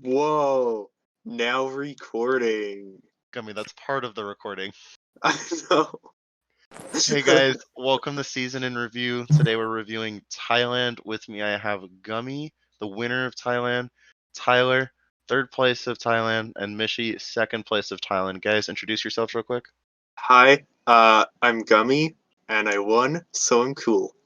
Whoa. Now recording. Gummy, that's part of the recording. I know. Hey guys, welcome to Season in Review. Today we're reviewing Thailand. With me I have Gummy, the winner of Thailand, Tyler, third place of Thailand, and Mishi, second place of Thailand. Guys, introduce yourselves real quick. Hi, I'm Gummy, and I won, so I'm cool.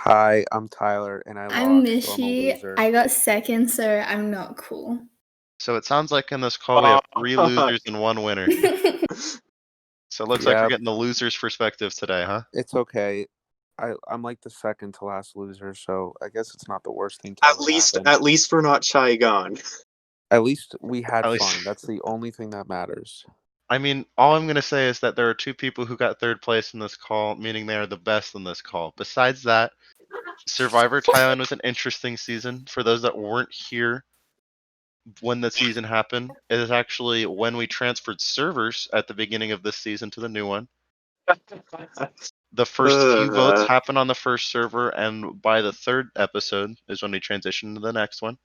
Hi, I'm Tyler, and I I'm lost, so I'm a Mishi. loser. I got second, so I'm not cool. So it sounds like in this call we have 3 losers and 1 winner. So it looks like we're Yep. getting the loser's perspective today, huh? It's okay. I'm like the second to last loser, so I guess it's not the worst thing to ever happen. At least we're not shy gone. At least we had At least- fun. That's the only thing that matters. I mean, all I'm going to say is that there are 2 people who got third place in this call, meaning they are the best in this call. Besides that, Survivor Thailand was an interesting season. For those that weren't here when the season happened, it is actually when we transferred servers at the beginning of this season to the new one. The first few votes happened on the first server, and by the third episode is when we transitioned to the next one.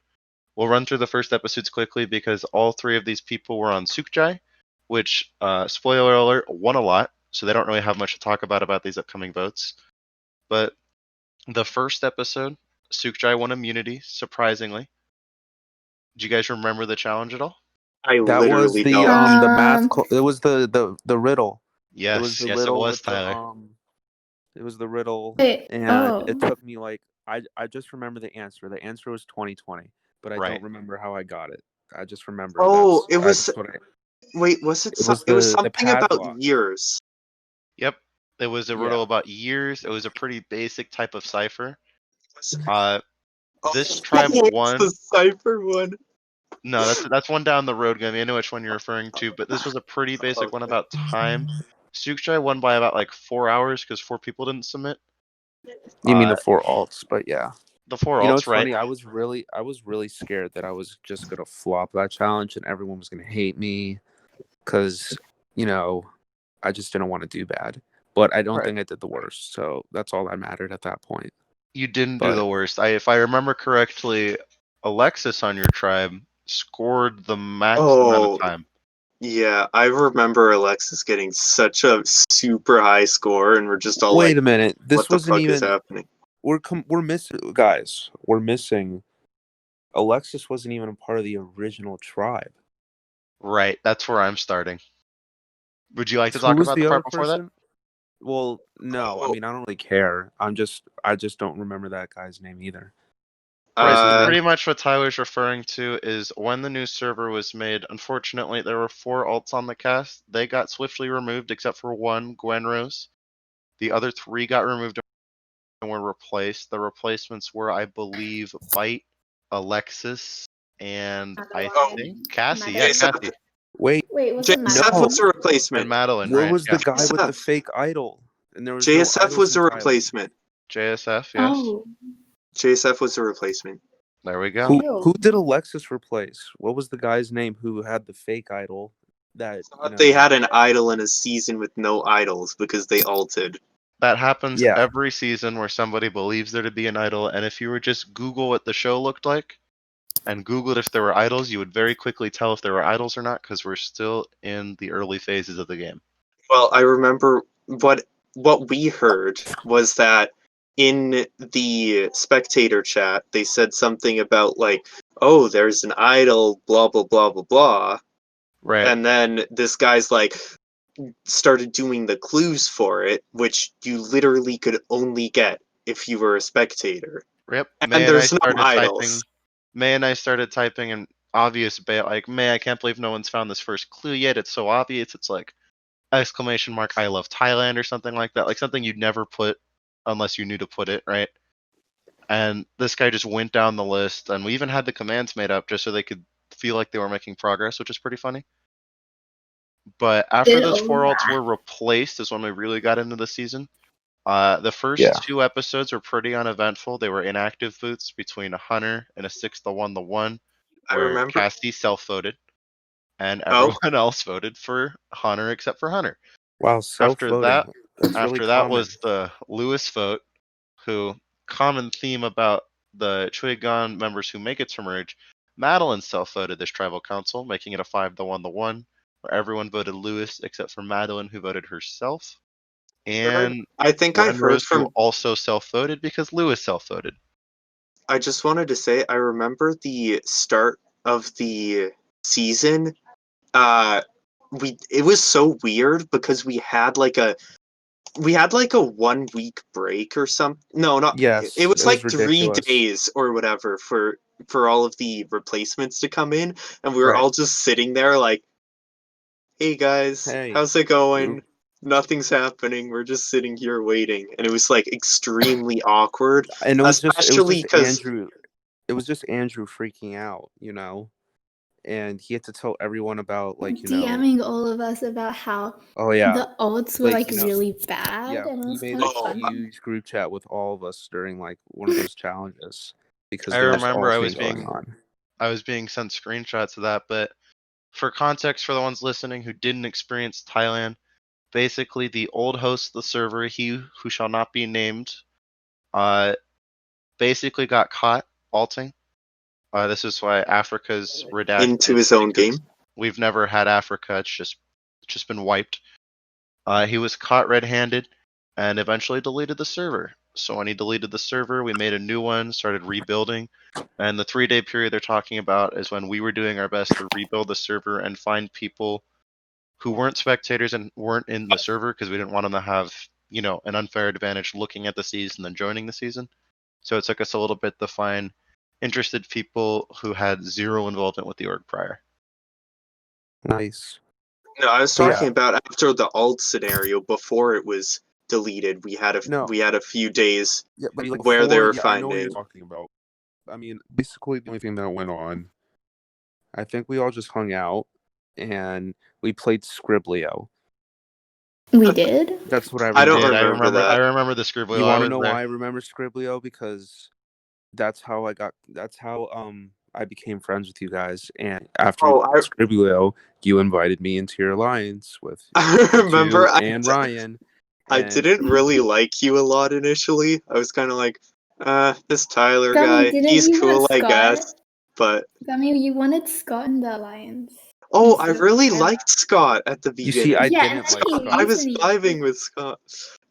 We'll run through the first episodes quickly because all 3 of these people were on Sukjai, which, spoiler alert, won a lot, so they don't really have much to talk about these upcoming votes. But the first episode, Sukjai won immunity, surprisingly. Do you guys remember the challenge at all? That was the don't. the math. It was the riddle. Yes, it was the yes, riddle it was, with Tyler. it was the riddle, Wait, and it took me like I just remember the answer. The answer was 2020, but I Right. don't remember how I got it. I just remember. Oh, that's, it was. that's what I, Wait, was it? It was It was the something about padlock. years. Yep, it was a Yeah. riddle about years. It was a pretty basic type of cipher. This tribe won. The cipher one. No, that's one down the road, Gummy. I know which one you're referring to, but this was a pretty basic one about time. Sukjai won by about like 4 hours because 4 people didn't submit. You mean the 4 alts, but yeah. The 4 You know, alts, it's right? funny. I was really scared that I was just gonna flop that challenge and everyone was gonna hate me because I just didn't want to do bad. But I don't Right. think I did the worst, so that's all that mattered at that point. You didn't do But- the worst. If I remember correctly, Alexis on your tribe scored the max amount of time. Yeah, I remember Alexis getting such a super high score, and we're just all Wait like, a minute. This "What the wasn't fuck is even. happening?" We're missing, guys. We're missing. Alexis wasn't even a part of the original tribe. Right, that's where I'm starting. Would you like to Who talk was about the the other part before that? person? Well, no. I Oh. mean, I don't really care. I just don't remember that guy's name either. Right, so Uh, pretty much what Tyler's referring to is when the new server was made, unfortunately, there were 4 alts on the cast. They got swiftly removed except for 1, Gwen Rose. The other 3 got removed and were replaced. The replacements were, I believe, Bite, Alexis, and I think Cassie. Yeah, Madeline. Cassie. Wait, was it JSF Madeline? was a And replacement. Madeline, where right? was the yeah. guy with the JSF. fake idol? And there was JSF no idols was in a Thailand. replacement. JSF, yes. Oh, JSF was a replacement. There we go. Who did Alexis replace? What was the guy's name who had the fake idol? That They had an idol in a season with no idols because they alted. That happens Yeah. every season where somebody believes there to be an idol, and if you were just Google what the show looked like, and Googled if there were idols, you would very quickly tell if there were idols or not, because we're still in the early phases of the game. Well, I remember what we heard was that in the spectator chat, they said something about like, "Oh, there's an idol, blah blah blah blah blah," Right. and then this guy's like started doing the clues for it, which you literally could only get if you were a spectator. Yep. And May there's I no started idols. typing. May and I started typing an obvious bail, like, May, I can't believe no one's found this first clue yet. It's so obvious. It's like exclamation mark, I love Thailand or something like that. Like something you'd never put unless you knew to put it, right? And this guy just went down the list, and we even had the commands made up just so they could feel like they were making progress, which is pretty funny. But after those 4 alts were replaced is when we really got into the season. The first 2 episodes were pretty uneventful. They were inactive booths between a Hunter and a 6-1-1, I where remember. Cassie self-voted, and everyone else voted for Hunter except for Hunter. Wow, self-voting. After that was the Lewis vote, who, common theme about the Chuigan members who make it to merge, Madeline self-voted this tribal council, making it a 5-1-1, where everyone voted Lewis except for Madeline, who voted herself, and I think I Gwen heard Rose, who from. also self-voted because Lewis self-voted. I just wanted to say I remember the start of the season. It was so weird because we had like a 1 week break or something. No, not it Yes, was it was like 3 ridiculous. days or whatever for all of the replacements to come in, and we were Right. all just sitting there like, "Hey guys, Hey, how's it going? Nothing's happening. We're just sitting here waiting." And it was like extremely awkward, and it was especially just because Andrew. It was just Andrew freaking out, and he had to tell everyone about DMing all of us about how oh yeah, the odds were like you know, really bad, yeah, and it he was made kind a of oh, funny. huge group chat with all of us during like one of those challenges because I there was remember all I thing was going being on. sent screenshots of that, but for context for the ones listening who didn't experience Thailand, basically the old host of the server, he who shall not be named, uh, basically got caught alting. This is why Africa's into redacted, his own because game. we've never had Africa. It's just been wiped. He was caught red-handed and eventually deleted the server. So when he deleted the server, we made a new one, started rebuilding. And the 3-day period they're talking about is when we were doing our best to rebuild the server and find people who weren't spectators and weren't in the server because we didn't want them to have, an unfair advantage looking at the season and joining the season. So it took us a little bit to find interested people who had zero involvement with the org prior. Nice. No, I was But talking yeah, about after the alt scenario before it was deleted. no, We had a few days yeah, but like where they before, were yeah, I know what you're finding. talking about. I mean, basically the only thing that went on, I think we all just hung out and we played Scriblio. We did. That's what I I We don't did. remember. remember I that. remember the Scribbly. You I want to was know there. why I remember Scriblio? Because that's how I became friends with you guys. And after we Oh, played Scriblio, you invited me into your alliance with I remember. you and Ryan. I And didn't really like you a lot initially. I was kind of like, this Tyler Gummy, guy, didn't he's you want cool, I Scott? guess. But Gummy, you wanted Scott in the alliance oh, I instead of really Tyler. liked Scott at the you see, I beginning. Yeah, and didn't then like he Scott. I leaves was and vibing with Scott.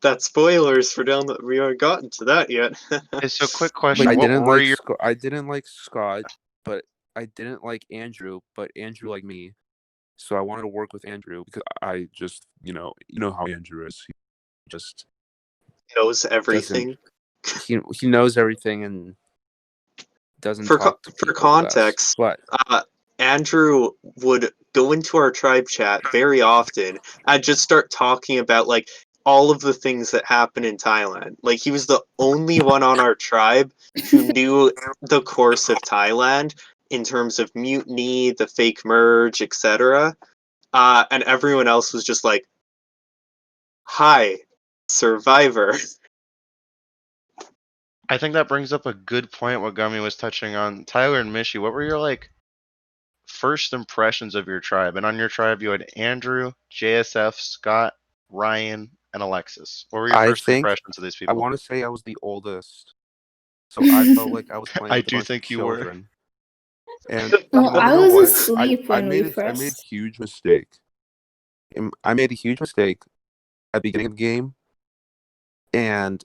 That spoilers for down that we haven't gotten to that yet. Hey, so quick But question: I what didn't were like your Scott. I didn't like Scott, but I didn't like Andrew. But Andrew liked me, so I wanted to work with Andrew because I just, you know how Andrew is. He just Knows doesn't. everything. He knows everything and doesn't For talk to for people the best. context, But Andrew would go into our tribe chat very often and just start talking about like all of the things that happen in Thailand. Like he was the only one on our tribe who knew the course of Thailand in terms of mutiny, the fake merge, etc. And everyone else was just like, "Hi, Survivor." I think that brings up a good point. What Gummy was touching on, Tyler and Mishi. What were your first impressions of your tribe? And on your tribe, you had Andrew, JSF, Scott, Ryan, and Alexis. What were your I first think impressions of these I people? want to say I was the oldest, so I felt like I was playing I with a do bunch of think you were. children. And you Well, want I to know was what? asleep when we I made a first. huge mistake. I made a huge mistake at the beginning of the game, and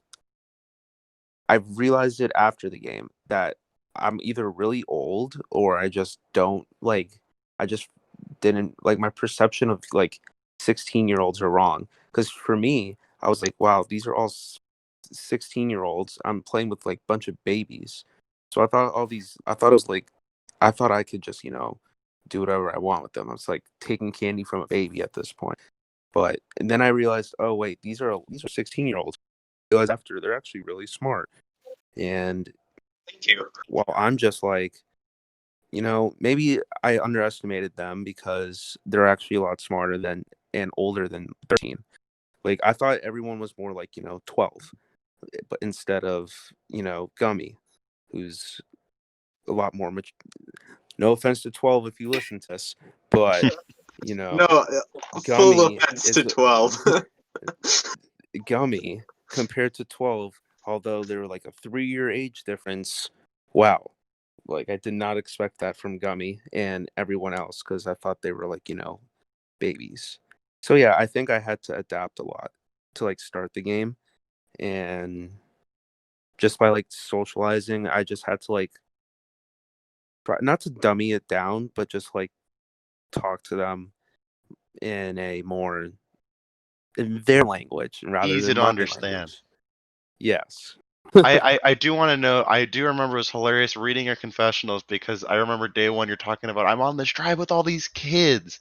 I realized it after the game that I'm either really old or I just don't like. I just didn't like my perception of 16-year-olds are wrong. Because for me, I was like, wow, these are all 16-year-olds. I'm playing with like a bunch of babies. So I thought I thought it was like, I thought I could just, do whatever I want with them. I was like taking candy from a baby at this point. But and then I realized, oh wait, these are 16-year-olds. I realized after they're actually really smart. And Thank you. well, I'm just like, maybe I underestimated them because they're actually a lot smarter than and older than 13. Like I thought everyone was more like, 12, but instead of, Gummy, who's a lot more mature. No offense to 12 if you listen to this, but No, full Gummy offense to is 12. Gummy compared to 12, although they were like a 3-year age difference. Wow. Like, I did not expect that from Gummy and everyone else because I thought they were like, babies. So yeah, I think I had to adapt a lot to like start the game, and just by like socializing, I just had to like try not to dummy it down, but just like talk to them in a more in their language rather Easy than to my understand. language. Yes. I do want to know. I do remember it was hilarious reading your confessionals because I remember day one you're talking about I'm on this drive with all these kids,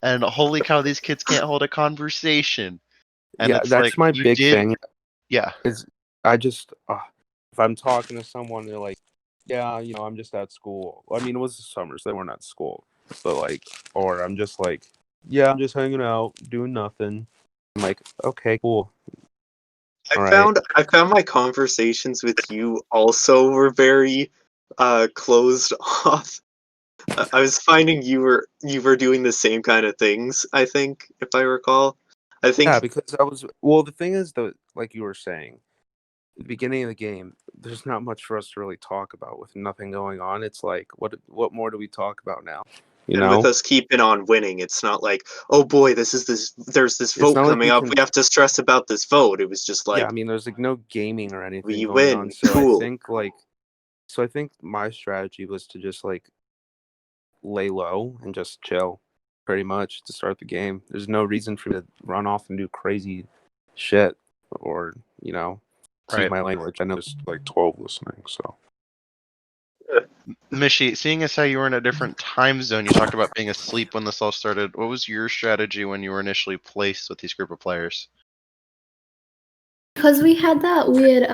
and holy cow, these kids can't hold a conversation. And Yeah, it's like that's my you big did, thing. yeah. Is I just if I'm talking to someone, they're like, yeah, I'm just at school. I mean, it was the summer, so they weren't at school. But like, or I'm just like, yeah, I'm just hanging out, doing nothing. I'm like, okay, cool. All right. I found my conversations with you also were very closed off. I was finding you were doing the same kind of things, I think, if I recall. I think Yeah, because I was well. The thing is, though, like you were saying, the beginning of the game, there's not much for us to really talk about with nothing going on. It's like, what more do we talk about now? You and with know, us keeping on winning, it's not like, oh boy, there's this it's vote not like coming we up. can. We have to stress about this vote. It was just Yeah, I like, mean, there's like no gaming or anything we going on. win, So cool. I think my strategy was to just like lay low and just chill, pretty much to start the game. There's no reason for me to run off and do crazy shit or excuse Right. my language. I know it's like 12 listening, so. Mishi, seeing as how you were in a different time zone, you talked about being asleep when this all started. What was your strategy when you were initially placed with these group of players? Because we had that weird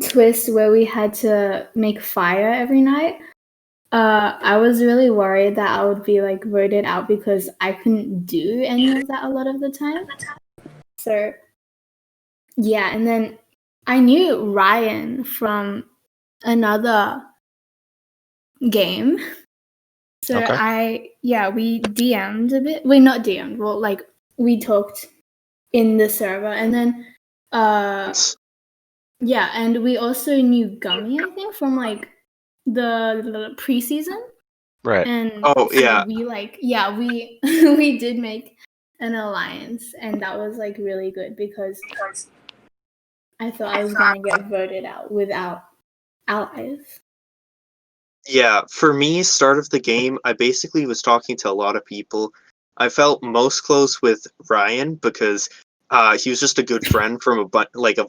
twist where we had to make fire every night. I was really worried that I would be like voted out because I couldn't do any of that a lot of the time. So yeah, and then I knew Ryan from another game. So Okay. we DM'd a bit. Wait, not DM'd. Well, like we talked in the server, and then yeah, and we also knew Gummy, I think, from like the preseason. Right. And Oh so yeah, we we did make an alliance, and that was like really good because I thought I was gonna get voted out without allies. yeah. For me, start of the game, I basically was talking to a lot of people. I felt most close with Ryan because he was just a good friend from a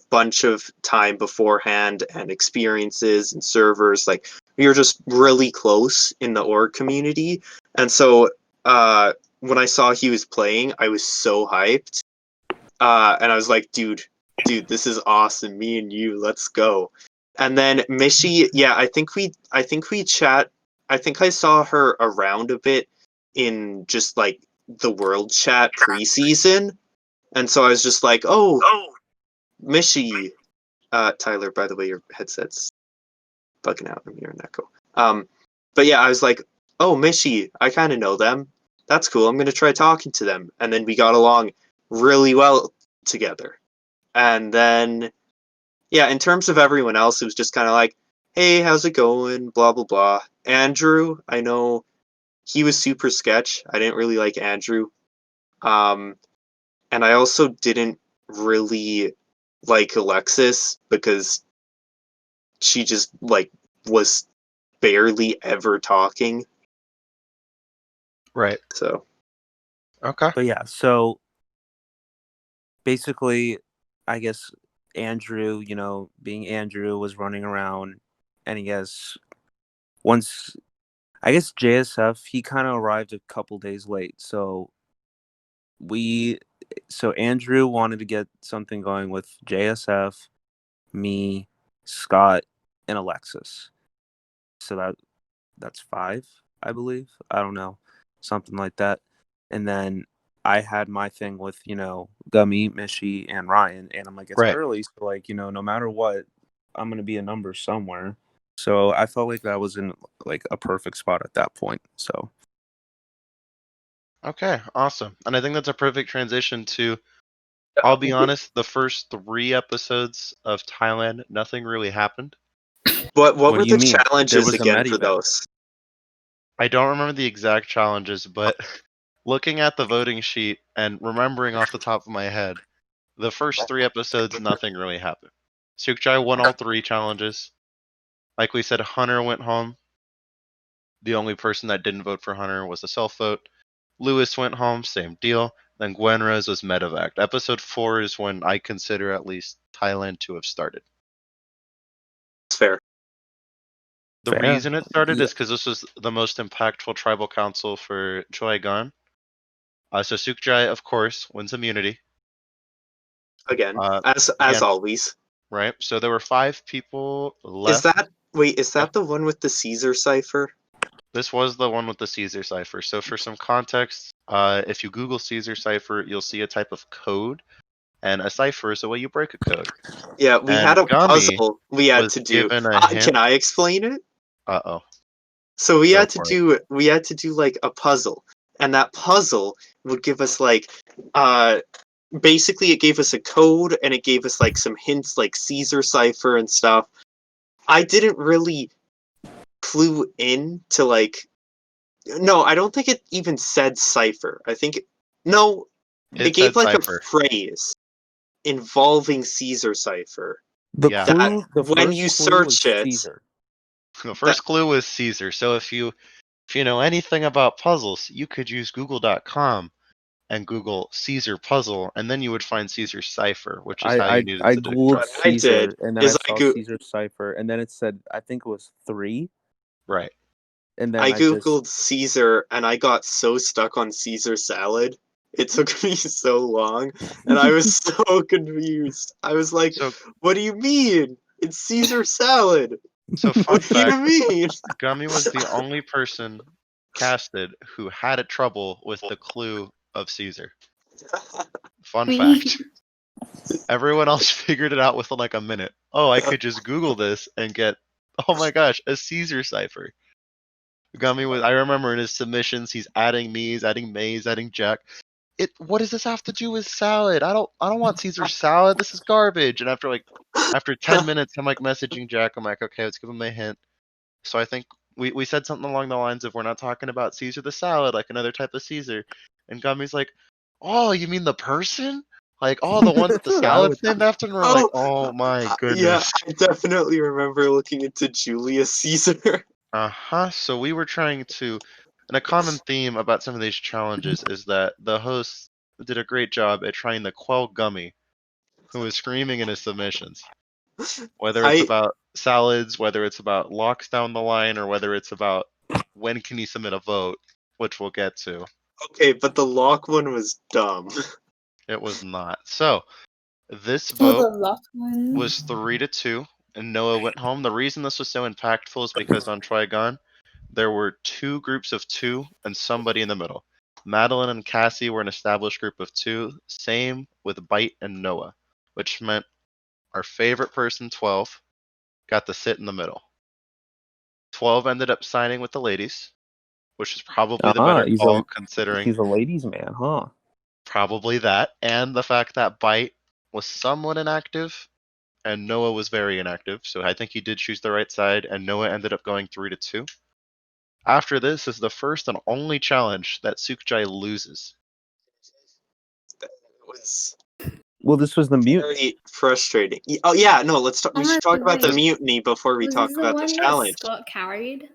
bunch of time beforehand and experiences and servers. Like we were just really close in the org community, and so when I saw he was playing, I was so hyped, and I was like, dude, this is awesome. Me and you, let's go. And then Mishi, yeah, I think we chat. I think I saw her around a bit in just like the world chat preseason, and so I was just like, oh, Mishi. Tyler, by the way, your headset's bugging out. I'm hearing an echo. But yeah, I was like, oh, Mishi, I kind of know them. That's cool. I'm gonna try talking to them, and then we got along really well together. And then, yeah, in terms of everyone else, it was just kind of like, hey, how's it going? Blah, blah, blah. Andrew, I know he was super sketch. I didn't really like Andrew. Um, and I also didn't really like Alexis because she just, like, was barely ever talking. Right. So, Okay. But yeah, so basically, I guess Andrew, being Andrew, was running around, and once I guess JSF, he kind of arrived a couple days late. So Andrew wanted to get something going with JSF, me, Scott, and Alexis. So that's five, I believe. I don't know, something like that. And then I had my thing with Gummy, Mishi, and Ryan, and I'm like, it's Right. early, so like no matter what, I'm gonna be a number somewhere. So I felt like that was in like a perfect spot at that point. So Okay. Awesome. And I think that's a perfect transition to. I'll be honest. The first 3 episodes of Thailand, nothing really happened. What What were do you the mean? There challenges was a again for medevent. those? I don't remember the exact challenges, but looking at the voting sheet and remembering off the top of my head, the first 3 episodes, nothing really happened. Sukjai won all 3 challenges. Like we said, Hunter went home. The only person that didn't vote for Hunter was a self-vote. Lewis went home, same deal. Then Gwenrose was medevac. Episode 4 is when I consider at least Thailand to have started. It's fair. The Fair. reason it started Yeah. is because this was the most impactful tribal council for Choi Gan. So Sukjai, of course, wins immunity. Again, Uh, as again, always. right? So there were 5 people Is left. that the one with the Caesar cipher? This was the one with the Caesar cipher. So for some context, if you Google Caesar cipher, you'll see a type of code, and a cipher is the way you break a code. Yeah, we And had a Gummy puzzle we had was to do. given a hint. Can I explain it? Uh-oh. So we Go had to for do like a puzzle, and that puzzle would give us like basically it gave us a code and it gave us like some hints like Caesar cipher and stuff. I didn't really clue in to like no, I don't think it even said cipher. I think no, it It gave said like cipher. a phrase involving Caesar cipher. The Yeah. clue. The When first you clue was search it, Caesar. The first clue was Caesar. So if you know anything about puzzles, you could use google.com and Google Caesar puzzle, and then you would find Caesar cipher, which is how you needed I to googled What I Caesar, did and then I is saw Caesar cipher, and then it said I think it was 3, Right. and then I I just googled Caesar and I got so stuck on Caesar salad. It took me so long and I was so confused. I was like, So what do you mean? It's Caesar salad. so fun What do you fact, mean? Gummy was the only person casted who had a trouble with the clue of Caesar. Fun fact. Everyone else figured it out within like a minute. Oh, I could just Google this and get, oh my gosh, a Caesar cipher. Gummy was, I remember in his submissions, he's adding me, he's adding Maze, adding Jack. What does this have to do with salad? I don't want Caesar salad. This is garbage. And after 10 minutes, I'm like messaging Jack. I'm like, okay, let's give him a hint. So I think we said something along the lines of we're not talking about Caesar the salad, like another type of Caesar. And Gummy's like, oh, you mean the person? Like, oh, the one that the salad's named after? And we're like, oh my goodness. Yeah, I definitely remember looking into Julius Caesar. Uh-huh. So we were trying to, and a common theme about some of these challenges is that the hosts did a great job at trying to quell Gummy, who was screaming in his submissions. Whether it's about salads, whether it's about locks down the line, or whether it's about when can you submit a vote, which we'll get to. Okay, but the lock one was dumb. It was not. So this vote the lock one was 3-2, and Noah went home. The reason this was so impactful is because on Trigon, there were 2 groups of 2 and somebody in the middle. Madeline and Cassie were an established group of 2. Same with Bite and Noah, which meant our favorite person, 12, got to sit in the middle. 12 ended up signing with the ladies, which is probably the better call considering he's a ladies' man, huh? probably that, and the fact that Bite was somewhat inactive and Noah was very inactive. So I think he did choose the right side, and Noah ended up going 3-2. After this is the first and only challenge that Sukjai loses. That was Well, this was the mutiny. very frustrating. Oh yeah, no, let's talk. We should talk about the wait. mutiny before we Was talk this about the one that challenge. Scott carried?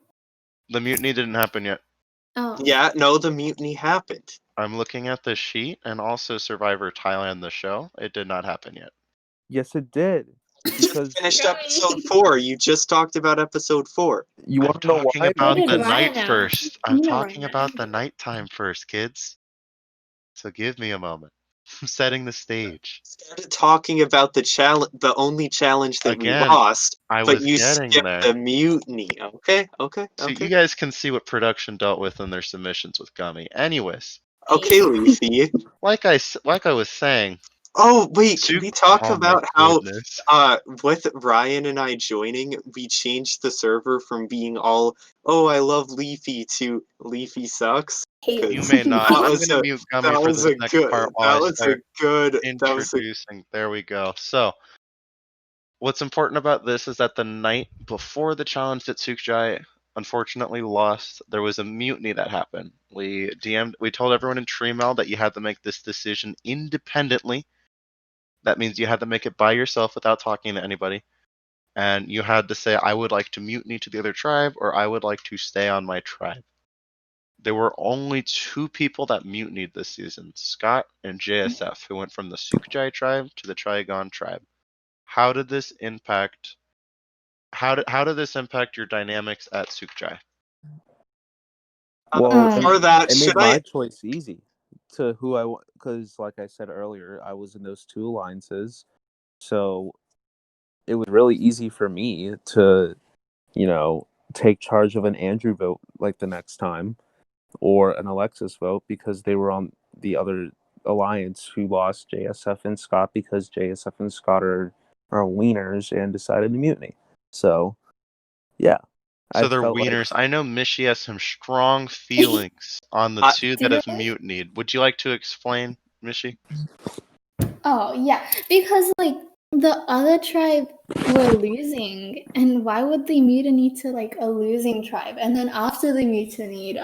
The mutiny didn't happen yet. Oh. Yeah, no, the mutiny happened. I'm looking at the sheet and also Survivor Thailand, the show. It did not happen yet. Yes, it did. Because Finished episode 4. You just talked about episode 4. you I'm want to know talking why? about Where the did night Ryan first. at? I'm You know talking Ryan. about the nighttime first, kids. So give me a moment. I'm setting the stage. Started talking about the challenge, the only challenge that Again, we lost, I but was you getting skipped there. the mutiny. Okay. So you guys can see what production dealt with in their submissions with Gummy. Anyways, Okay, Leafy. like I was saying. Oh wait, can we talk Oh my about how goodness. with Ryan and I joining, we changed the server from being all "Oh, I love Leafy" to "Leafy sucks"? You may not. That I'm was gonna a mute Gummy that for was this a next part good while that I was a start good that was a introducing. There we go. So what's important about this is that the night before the challenge that Sukjai unfortunately lost, there was a mutiny that happened. We told everyone in Treemail that you had to make this decision independently. That means you had to make it by yourself without talking to anybody. And you had to say, I would like to mutiny to the other tribe, or I would like to stay on my tribe. There were only 2 people that mutinied this season, Scott and JSF, who went from the Sukjai tribe to the Trigon tribe. How did this impact your dynamics at Sukjai? Well, For that, it made should my I? choice easy to who I want, because like I said earlier, I was in those 2 alliances, so it was really easy for me to, take charge of an Andrew vote like the next time, or an Alexis vote, because they were on the other alliance who lost JSF and Scott, because JSF and Scott are wieners and decided to mutiny. So, yeah. So I they're felt like wieners. I know Mishi has some strong feelings on the I- 2 Do that have they? mutinied. Would you like to explain, Mishi? Oh, yeah. Because, like, the other tribe were losing, and why would they mutiny to, like, a losing tribe? And then after they mutinied,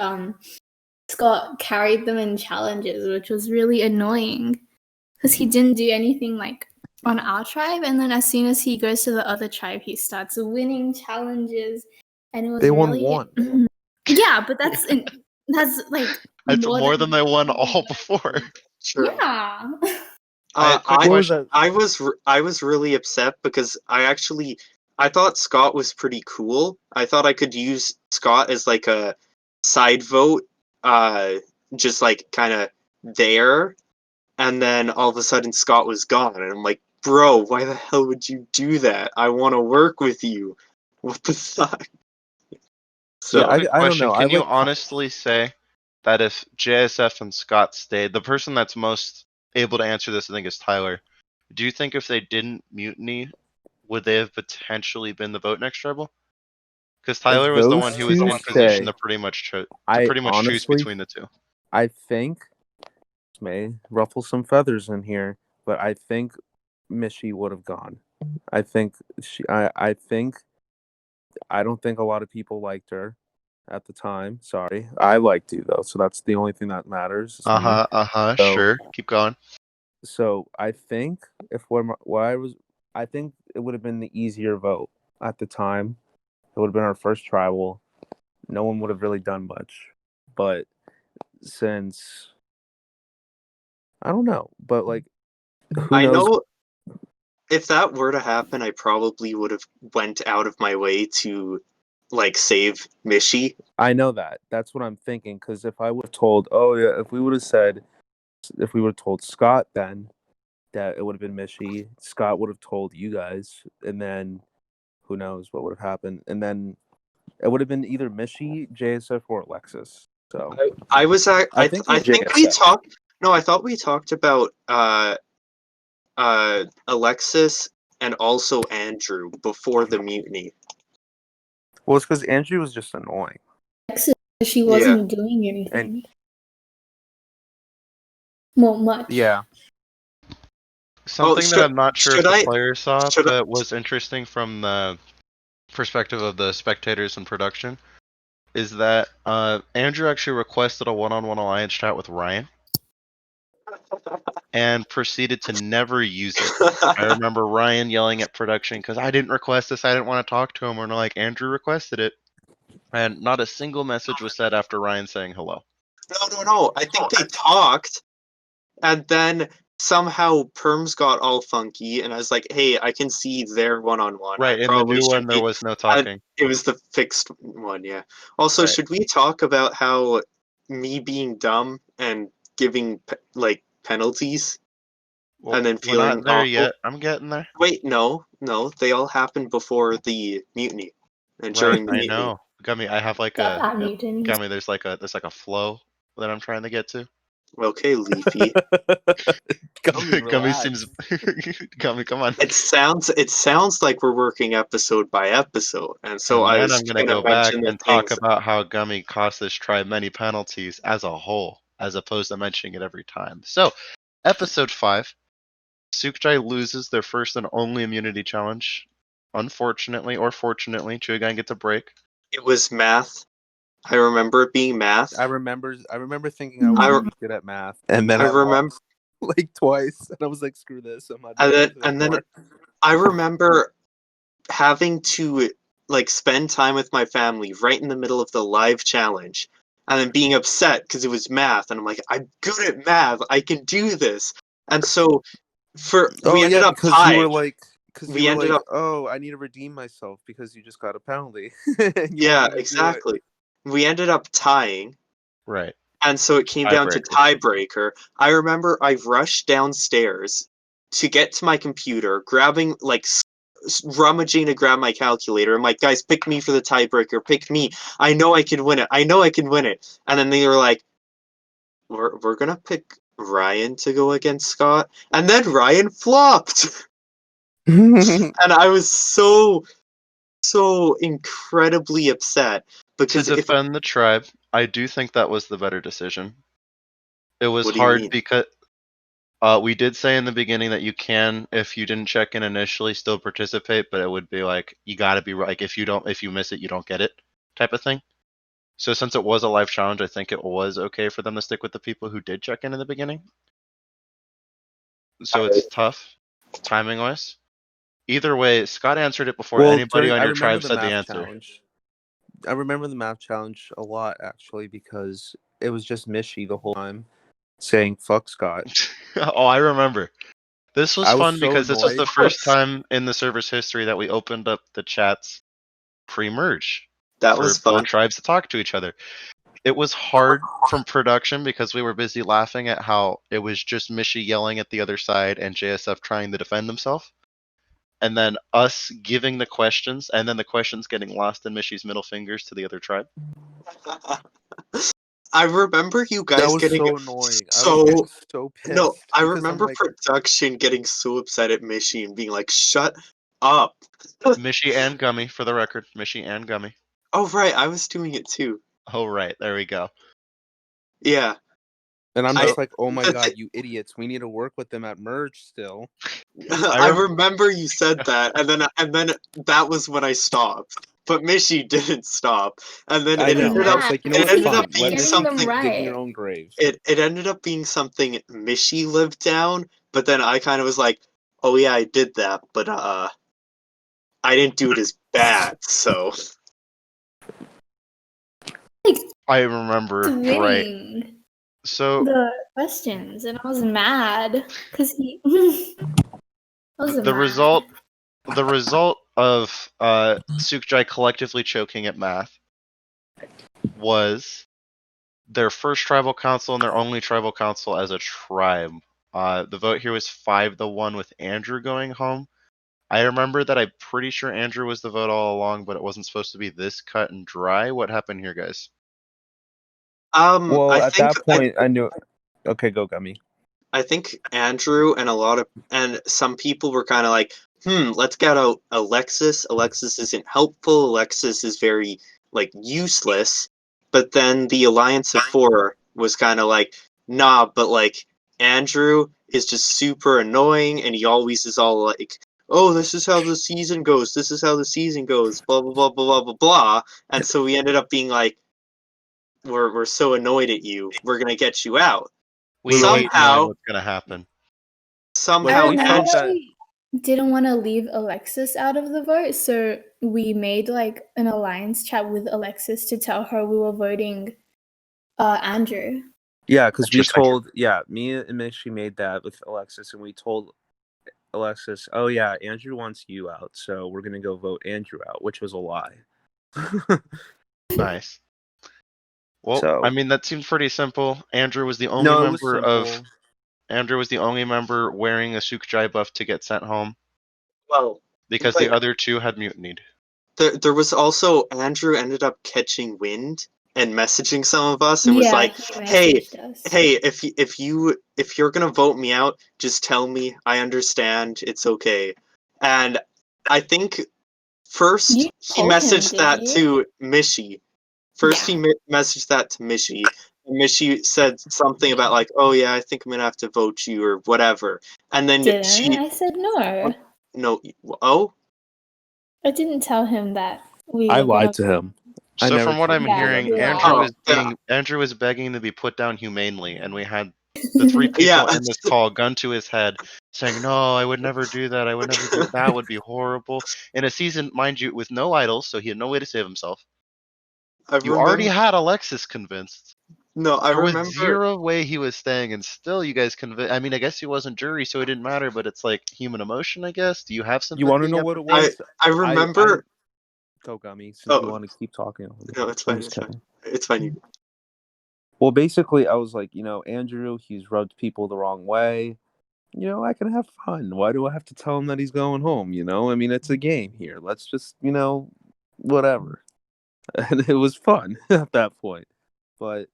Scott carried them in challenges, which was really annoying. Because he didn't do anything, like, on our tribe, and then as soon as he goes to the other tribe, he starts winning challenges, and it was they won really... one. Yeah, but that's, like, It's more more than than... they won all before. Sure. Yeah. I had a quick I What was question. that? I was really upset because I thought Scott was pretty cool. I thought I could use Scott as like a side vote, just like kind of there, and then all of a sudden Scott was gone, and I'm like, bro, why the hell would you do that? I want to work with you. What the fuck? So, Yeah, So quick I don't question. know. I Can you like honestly say that if JSF and Scott stayed, the person that's most able to answer this, I think, is Tyler. Do you think if they didn't mutiny, would they have potentially been the vote next tribal? Because Tyler if was the those one who was 2 in position stay. to pretty much I choose honestly, between the 2. I think this may ruffle some feathers in here, but I think Mishi would have gone. I think I think I don't think a lot of people liked her at the time. Sorry, I liked you though, so that's the only thing that matters. Is me. So, Sure. Keep going. so I think if what I was, I think it would have been the easier vote at the time. It would have been our first tribal. No one would have really done much, but since I don't know, but like who I knows? know if that were to happen, I probably would have went out of my way to like save Mishi. I know that. That's what I'm thinking. Because if I would have told, oh yeah, if we would have told Scott then that it would have been Mishi, Scott would have told you guys, and then who knows what would have happened, and then it would have been either Mishi, JSF, or Alexis. So I think it I was think we JSF. talked. No, I thought we talked about Alexis and also Andrew before the mutiny. Well, it's because Andrew was just annoying. She Yeah. wasn't doing anything. Well, much. Yeah. Something that I'm not sure if should the I players saw, should I, but was interesting from the perspective of the spectators and production, is that Andrew actually requested a one-on-one alliance chat with Ryan and proceeded to never use it. I remember Ryan yelling at production because I didn't request this, I didn't want to talk to him, and like, Andrew requested it, and not a single message was said after Ryan saying hello. No. I think they talked, and then somehow Perms got all funky, and I was like, "Hey, I can see their one-on-one. I Right, in the probably new should one there be." was no talking. It was the fixed one, yeah. Also, Right. should we talk about how me being dumb and giving penalties Well, and then we're feeling not there awful? yet. I'm getting there. Wait, no, they all happened before the mutiny and Right, during the I mutiny. know. Gummy, I have like Stop a at mutinies. Gummy, there's like a flow that I'm trying to get to. Okay, Leafy. Gummy, Gummy relax. seems Gummy, come on. It sounds like we're working episode by episode, and so And I then was I'm gonna gonna go back mention the and talk things. about how Gummy cost this tribe many penalties as a whole, as opposed to mentioning it every time. So, episode 5, Sukjai loses their first and only immunity challenge. Unfortunately or fortunately, Chugan gets a break. It was math. I remember it being math. I remember thinking I was I- gonna be good at math, and then I I remember, lost like twice, and I was like, "Screw this! I'm not and doing then this and then anymore." I remember having to like spend time with my family right in the middle of the live challenge, and then being upset because it was math, and I'm like, I'm good at math, I can do this, and so we Oh ended yeah, up because you tying. were like, We ended up, "Oh, I need to redeem myself because you just got a penalty," and you weren't yeah, gonna do it. exactly. We ended up tying, Right. and so it came down to Tiebreaker. tiebreaker. I remember I rushed downstairs to get to my computer, grabbing like rummaging to grab my calculator. I'm like, guys, pick me for the tiebreaker. Pick me. I know I can win it. I know I can win it. And then they were like, we're gonna pick Ryan to go against Scott. And then Ryan flopped. And I was so incredibly upset To because if defend the tribe, I do think that was the better decision. It was what do you hard mean? because we did say in the beginning that you can, if you didn't check in initially, still participate, but it would be like you gotta be like if you miss it, you don't get it, type of thing. So since it was a live challenge, I think it was okay for them to stick with the people who did check in the beginning. So it's tough, timing wise. Either way, Scott answered it before anybody on I your remember tribe the said the math answer. challenge. I remember the math challenge a lot actually because it was just Mishy the whole time saying "fuck Scott." Oh, I remember. This was I was fun so because this was annoyed. the first time in the server's history that we opened up the chats pre-merge That for was both fun. tribes to talk to each other. It was hard from production because we were busy laughing at how it was just Mishy yelling at the other side and JSF trying to defend himself. And then us giving the questions, and then the questions getting lost in Mishy's middle fingers to the other tribe. I remember you That guys was getting so annoying. I was so getting so no. pissed I because I'm remember like, production getting so upset at Mishi and being like, "Shut up!" Mishy and Gummy, for the record. Mishy and Gummy. Oh right, I was doing it too. Oh, right. There we go. Yeah, and I'm I just like, "Oh my the god, you idiots! We need to work with them at merge still." I remember you said that, and then that was when I stopped. But Mishi didn't stop, and then I it know. ended I up was like, you know it what? ended up Fine. Let being getting them something. Mishy dig your right. own grave. It ended up being something Mishi lived down, but then I kind of was like, "Oh yeah, I did that, but I didn't do it as bad." So Like I remember, right. winning So the questions, and I was mad because he. I was the mad. result of Sukjai collectively choking at math was their first tribal council and their only tribal council as a tribe. The vote here was 5-1 with Andrew going home. I remember that I'm pretty sure Andrew was the vote all along, but it wasn't supposed to be this cut and dry. What happened here, guys? Well, I at think that point, I knew. Okay, go Gummy. I think Andrew and some people were kind of like, let's get out Alexis. Alexis isn't helpful. Alexis is very like useless. But then the Alliance of Four was kind of like, nah, but like Andrew is just super annoying, and he always is all like, oh, this is how the season goes. This is how the season goes. Blah blah blah blah blah blah blah. And so we ended up being like, we're so annoyed at you. We're gonna get you out. We Wait, hate knowing Somehow what's going to happen. Like, somehow we I felt remember that. we didn't want to leave Alexis out of the vote, so we made like an alliance chat with Alexis to tell her we were voting Andrew. Yeah, because we Interesting. told, me and Mishy made that with Alexis, and we told Alexis, oh yeah, Andrew wants you out, so we're gonna go vote Andrew out, which was a lie. Nice. Well, So I mean that seems pretty simple. Andrew was the only no, it was member simple. wearing a Sukjai buff to get sent home well, because but the other two had mutinied. there was also Andrew ended up catching wind and messaging some of us and was Yeah, like, he "Hey, messaged us. hey, if you're gonna vote me out, just tell me. I understand. It's okay." And I think first You he told him, messaged didn't that you? to Mishi. First Yeah. he messaged that to Mishi, Mishi said something about like, "Oh yeah, I think I'm gonna have to vote you or whatever," and then Didn't I said no. no, oh, I didn't tell him that we I were lied gonna. to him. I So never from what told I'm him to Yeah, let hearing, me you vote. lied. Andrew was begging to be put down humanely, and we had the three yeah, people in this call, gun to his head, saying, "No, I would never do that. I would never do that. Would be horrible." In a season, mind you, with no idols, so he had no way to save himself. I You already remember. had Alexis convinced. No, I There was remember. zero way he was staying, and still you guys convinced. I mean, I guess he wasn't jury, so it didn't matter. But it's like human emotion, I guess. Do you have You want to sympathy? know what it I was? I remember. Go Gummy, since you Oh want to keep talking. no, it's I'm fine. just It's fine. kidding. It's fine. Well, basically, I was like, Andrew, he's rubbed people the wrong way. I can have fun. Why do I have to tell him that he's going home? I mean, it's a game here. Let's just, whatever. And it was fun at that point. But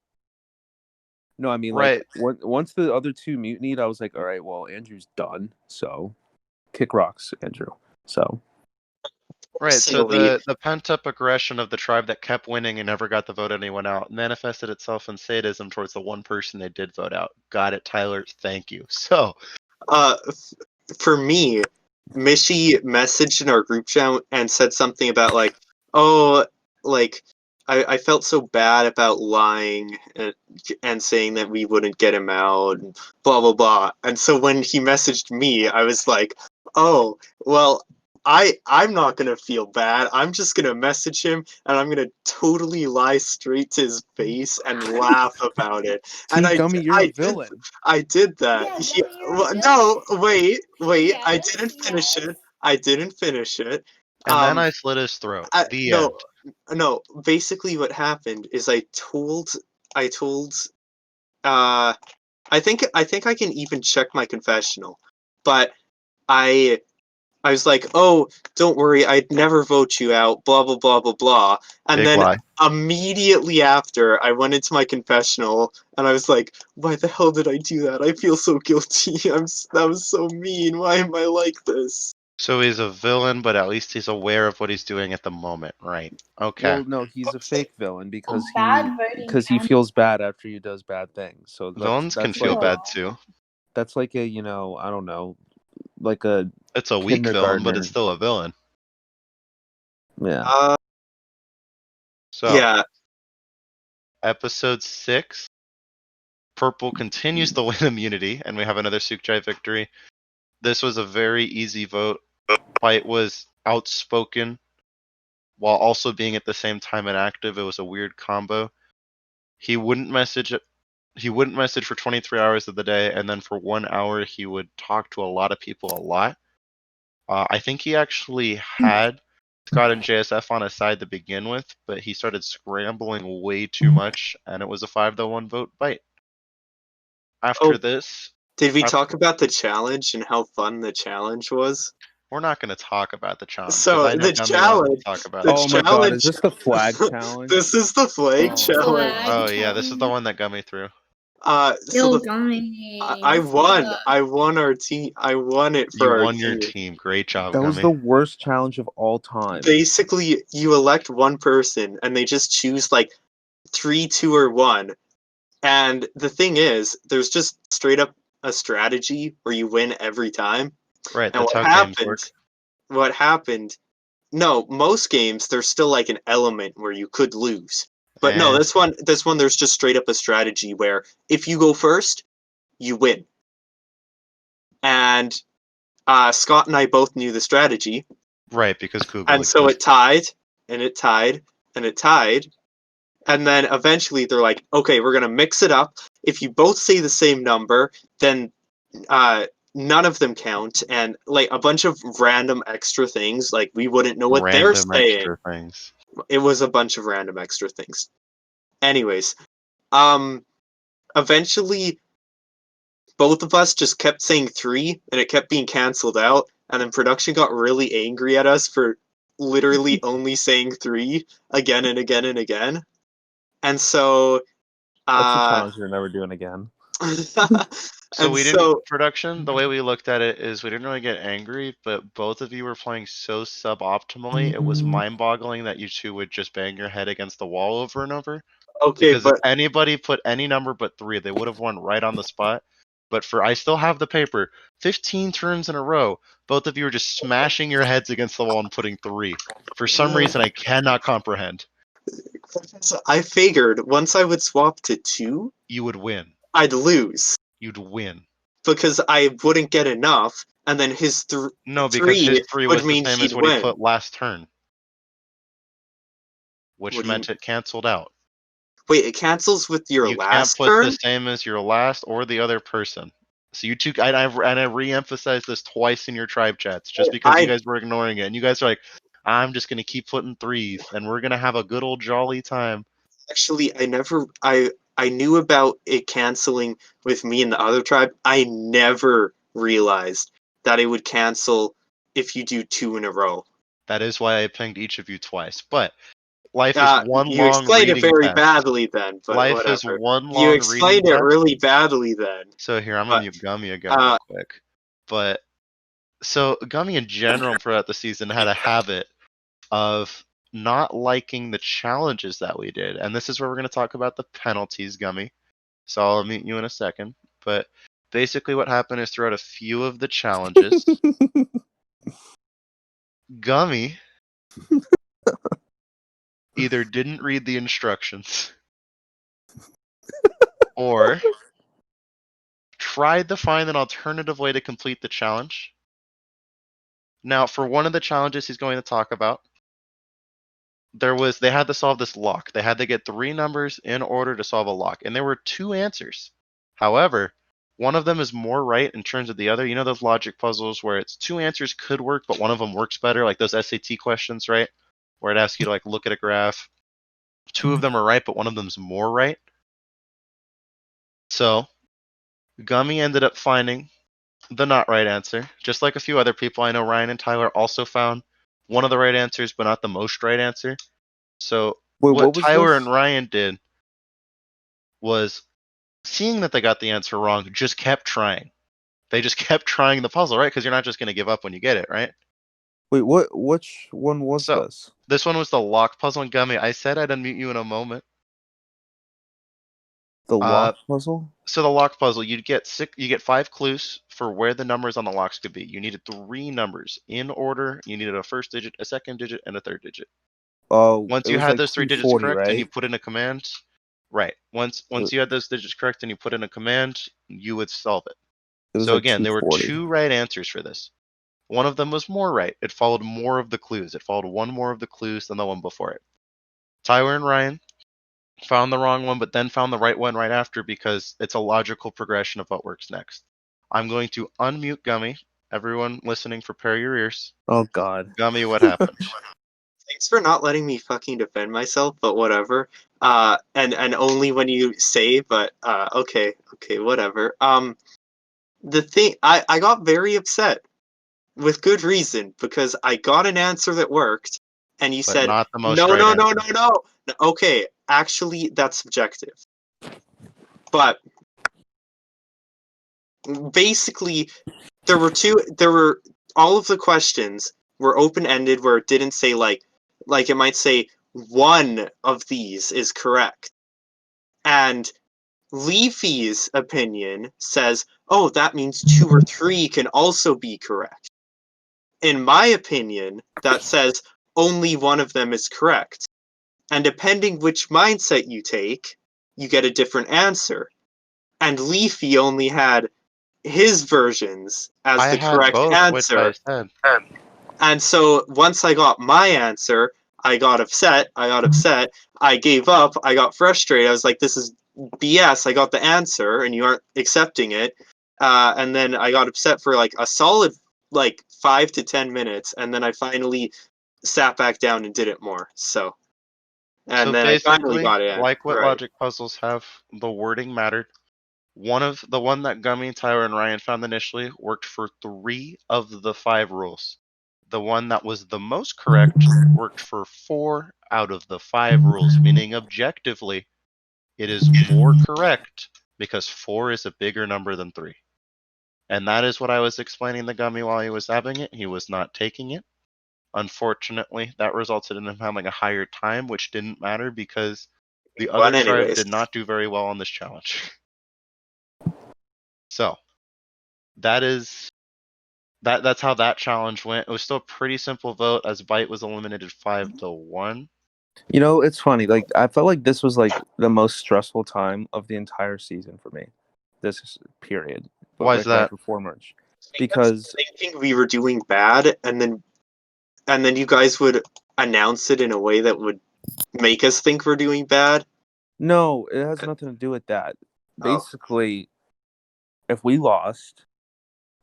no, I mean, like, Right. once the other two mutinied, I was like, all right, well, Andrew's done. So kick rocks, Andrew. So Right, so Personally, the pent-up aggression of the tribe that kept winning and never got to vote anyone out manifested itself in sadism towards the one person they did vote out. Got it, Tyler. Thank you. So, for me, Mishi messaged in our group chat and said something about like, oh, like I felt so bad about lying and saying that we wouldn't get him out and blah blah blah. And so when he messaged me, I was like, oh, well, I'm not gonna feel bad. I'm just gonna message him and I'm gonna totally lie straight to his face and laugh about it. And T Gummy, you're a villain. I did that. Yeah, He, Gummy, you're a well, villain. no, wait. I Yes, didn't finish yes. it. I didn't finish it. and then I slit his throat. The No, end. no. Basically, what happened is I told. Uh, I think I can even check my confessional, but I I was like, "Oh, don't worry, I'd never vote you out." Blah blah blah blah blah. And Big then lie. immediately after, I went into my confessional, and I was like, "Why the hell did I do that? I feel so guilty. That was so mean. Why am I like this?" So he's a villain, but at least he's aware of what he's doing at the moment, right? Okay. Well, no, he's a fake villain because Bad voting he man. feels bad after he does bad things. So Villains can that's feel like bad too. that's like a I don't know, like a It's a weak villain, but kindergartner. it's still a villain. Yeah. So, Yeah. episode 6. Purple continues to win immunity, and we have another Sukjai victory. This was a very easy vote. White was outspoken while also being at the same time inactive. It was a weird combo. He wouldn't message for 23 hours of the day, and then for 1 hour he would talk to a lot of people a lot. I think he actually had Scott and JSF on his side to begin with, but he started scrambling way too much, and it was a 5-1 vote bite. After Oh, this, did we talk about the challenge and how fun the challenge was? we're not going to talk about the challenge because So I know the Gummy wants to challenge, talk about the it. Oh my God, challenge. is this the flag challenge? This is the flag Oh. challenge. Oh yeah, this is the one that Gummy threw. So Yo, the Gummy. I won. I won our team. I won it for You our won your team. team. Great job, That was Gummy. the worst challenge of all time. Basically, you elect one person, and they just choose like 3, 2, or 1. And the thing is, there's just straight up a strategy where you win every time. Right, And that's how games work. what happened? No, most games there's still like an element where you could lose. But no, Eh. this one there's just straight up a strategy where if you go first, you win. And Scott and I both knew the strategy, Right, because Google and so exists. it tied, and it tied, and it tied, and then eventually they're like, okay, we're gonna mix it up. If you both say the same number, then none of them count, and like a bunch of random extra things, like we wouldn't know what they're Random saying. extra things. It was a bunch of random extra things. Anyways, eventually both of us just kept saying 3 and it kept being canceled out, and then production got really angry at us for literally only saying 3 again and again and again. And so That's a challenge you're never doing again. So and we so didn't production. The way we looked at it is we didn't really get angry, but both of you were playing so suboptimally. It was mind-boggling that you two would just bang your head against the wall over and over. Okay, Because but if anybody put any number but 3, they would have won right on the spot. But I still have the paper. 15 turns in a row. Both of you are just smashing your heads against the wall and putting 3. For some reason, I cannot comprehend. so I figured once I would swap to 2, You would win. I'd lose You'd win. because I wouldn't get enough, and then his No, because his 3 3 would was the mean same he'd as what he win. put last turn, which What do you- meant it canceled out. Wait, it cancels with your You can't last put turn? the same as your last or the other person. So you two, and I re-emphasized this twice in your tribe chats, just because you guys were ignoring it, and you guys are like, "I'm just gonna keep putting 3s, and we're gonna have a good old jolly time." Actually, I knew about it canceling with me and the other tribe. I never realized that it would cancel if you do 2 in a row. That is why I pinged each of you twice. But life is one You long explained it reading very test. badly then, but Life is whatever. one You long reading explained it test. really badly then. So here, I'm But, gonna mute Gummy again real quick. But so Gummy in general throughout the season had a habit of not liking the challenges that we did, and this is where we're going to talk about the penalties, Gummy. So I'll meet you in a second. But basically, what happened is throughout a few of the challenges, Gummy either didn't read the instructions or tried to find an alternative way to complete the challenge. Now, for one of the challenges he's going to talk about, they had to solve this lock. They had to get 3 numbers in order to solve a lock, and there were 2 answers. However, one of them is more right in terms of the other. You know those logic puzzles where it's 2 answers could work, but one of them works better, like those SAT questions, right? Where it asks you to like look at a graph. 2 of them are right, but one of them's more right. So, Gummy ended up finding the not right answer, just like a few other people. I know Ryan and Tyler also found one of the right answers, but not the most right answer. So Wait, what what was Tyler this? and Ryan did was, seeing that they got the answer wrong, just kept trying. They just kept trying the puzzle, right? Because you're not just going to give up when you get it, right? Wait, which one was So this? this one was the lock puzzle. And Gummy, I said I'd unmute you in a moment. The lock puzzle? So the lock puzzle, you get 5 clues for where the numbers on the locks could be. You needed 3 numbers in order. You needed a first digit, a second digit, and a third digit. Oh, Once it you was had like those 3 digits 240, correct, and you right? put in a command, right? Once you had those digits correct and you put in a command, you would solve it. It was So like again, there were 240. 2 right answers for this. One of them was more right. It followed more of the clues. It followed one more of the clues than the one before it. Tyler and Ryan found the wrong one, but then found the right one right after because it's a logical progression of what works next. I'm going to unmute Gummy. Everyone listening, prepare your ears. Oh God. Gummy, what happened? Thanks for not letting me fucking defend myself, but whatever. And only when you say, but okay, whatever. The thing I got very upset with good reason because I got an answer that worked, and you But said not the most no, right no, no, answer. no, no. Okay, actually, that's subjective. But basically, there were all of the questions were open ended where it didn't say like it might say one of these is correct. And Leafy's opinion says, oh, that means 2 or 3 can also be correct. In my opinion, that says only one of them is correct. And depending which mindset you take, you get a different answer. And Leafy only had his versions as I the had correct both, which I answer. said. And so once I got my answer, I got upset. I gave up. I got frustrated. I was like, this is BS. I got the answer and you aren't accepting it. And then I got upset for like a solid 5 to 10 minutes. And then I finally sat back down and did it more. So, So and then I finally basically, got it in. like what Right. logic puzzles have, the wording mattered. The one that Gummy, Tyler, and Ryan found initially worked for 3 of the 5 rules. The one that was the most correct worked for 4 out of the 5 rules, meaning objectively, it is more correct because 4 is a bigger number than 3. And that is what I was explaining to Gummy while he was having it. He was not taking it. Unfortunately, that resulted in him having a higher time, which didn't matter because The But other tribe anyways. did not do very well on this challenge. So that's how that challenge went. It was still a pretty simple vote as Bite was eliminated 5-1. You know, it's funny. Like, I felt like this was like the most stressful time of the entire season for me. This period. But Why is like right that? before merge. Because thinking we were doing bad, and then you guys would announce it in a way that would make us think we're doing bad. no, it has nothing to do with that. Basically, if we lost,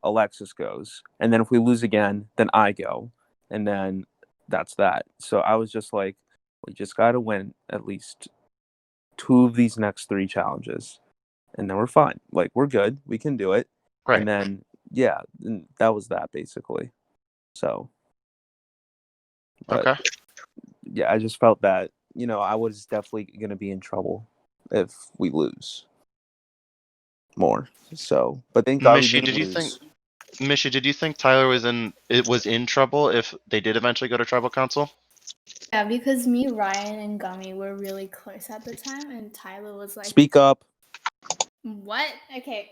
Alexis goes, and then if we lose again, then I go, and then that's that. So I was just like, we just got to win at least 2 of these next 3 challenges, and then we're fine. Like, we're good. We can do it. Right. And then, yeah, and that was that basically. So, but, Okay. yeah, I just felt that, you know, I was definitely going to be in trouble if we lose more. So, but thank God we Mishy, didn't lose. did you think Tyler was in trouble if they did eventually go to tribal council? Yeah, because me, Ryan, and Gummy were really close at the time, and Tyler was like, Speak up. "What? Okay,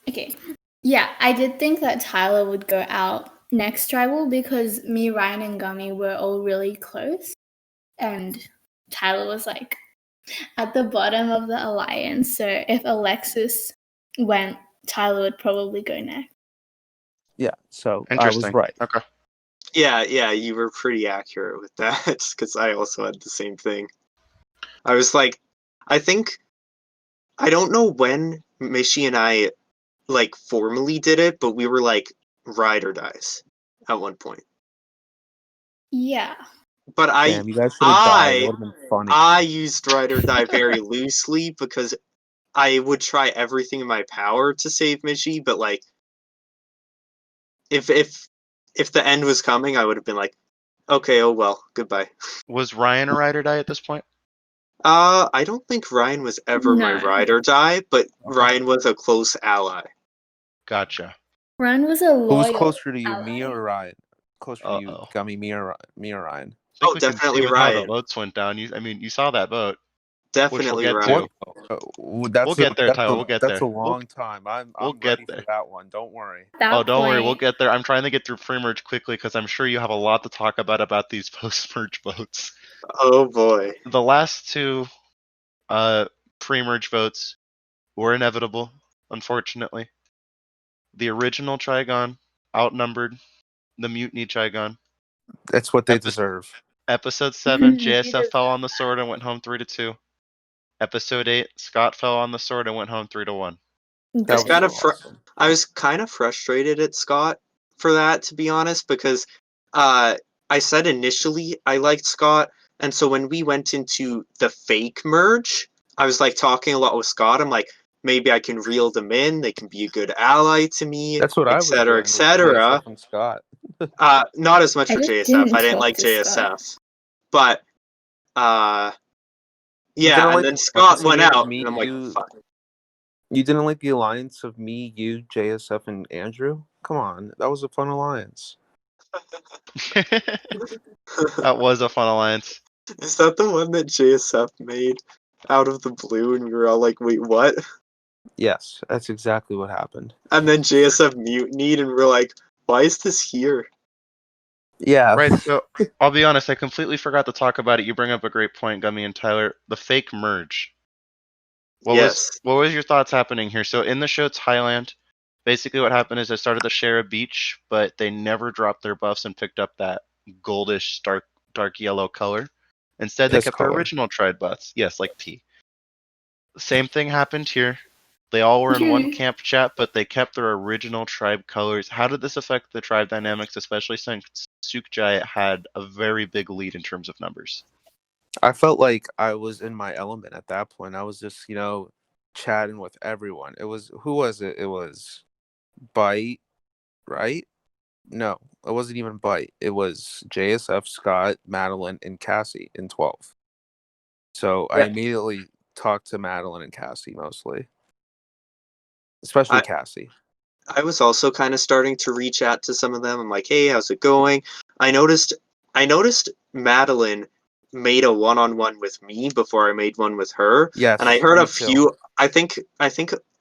okay." Yeah, I did think that Tyler would go out next tribal because me, Ryan, and Gummy were all really close, and Tyler was like at the bottom of the alliance. So if Alexis went, Tyler would probably go next. Yeah, so I was Interesting. right. Okay. Yeah, you were pretty accurate with that, because I also had the same thing. I was like, I don't know when Mishi and I, like, formally did it, but we were like, ride or dies at one point. Yeah. But Damn, you guys should have died. That would have been funny. I used ride or die very loosely because I would try everything in my power to save Mishi, but like, if the end was coming, I would have been like, okay, oh well, goodbye. Was Ryan a ride or die at this point? I don't think Ryan was ever my No. ride or die, but Okay. Ryan was a close ally. Gotcha. Ryan was a Who loyal was closer to you, me ally. or Ryan? Closer to you, Uh-oh. Gummy, me or Ryan? I think Oh, we can see definitely with how the Ryan. votes went down. You saw that vote. Definitely get Ryan. to. That's We'll get there, Tyler. We'll get that's there. a long time. I'm We'll get ready there. for that one. Don't worry. Oh, don't worry. We'll get there. I'm trying to get through pre-merge quickly because I'm sure you have a lot to talk about these post-merge votes. Oh boy. The last 2 pre-merge votes were inevitable, unfortunately. The original Trigon outnumbered the Mutiny Trigon. That's what they deserve. Episode 7, JSF fell on the sword and went home 3-2. Episode 8, Scott fell on the sword and went home 3-1. That was so awesome. I was kind of frustrated at Scott for that, to be honest, because I said initially I liked Scott, and so when we went into the fake merge, I was like talking a lot with Scott. I'm like, maybe I can reel them in. They can be a good ally to me, That's what I was doing. etc. JSF and Scott. Not as much I for just JSF. didn't I didn't talk like to JSF, Scott. but yeah, and then Scott went out, and I'm like, fuck. You didn't like the alliance of me, you, JSF, and Andrew? Come on, that was a fun alliance. That was a fun alliance. Is that the one that JSF made out of the blue, and we were all like, wait, what? Yes, that's exactly what happened. And then JSF mutinied, and we're like, why is this here? Yeah. Right, so I'll be honest, I completely forgot to talk about it. You bring up a great point, Gummy and Tyler. The fake merge. What was your thoughts happening here? So in the show Thailand, basically what happened is they started to share a beach, but they never dropped their buffs and picked up that goldish dark yellow color. Instead, they kept their original tribe buffs. Yes, like pee. Same thing happened here. They all were in one camp chat, but they kept their original tribe colors. How did this affect the tribe dynamics, especially since Sukjai had a very big lead in terms of numbers? I felt like I was in my element at that point. I was just, chatting with everyone. Who was it? It was Bite, right? No, it wasn't even Bite. It was JSF, Scott, Madeline, and Cassie in 12. So I immediately talked to Madeline and Cassie mostly. Especially Cassie. I was also kind of starting to reach out to some of them. I'm like, hey, how's it going? I noticed Madeline made a one-on-one with me before I made one with her. Yes, and I heard me a too. few. I think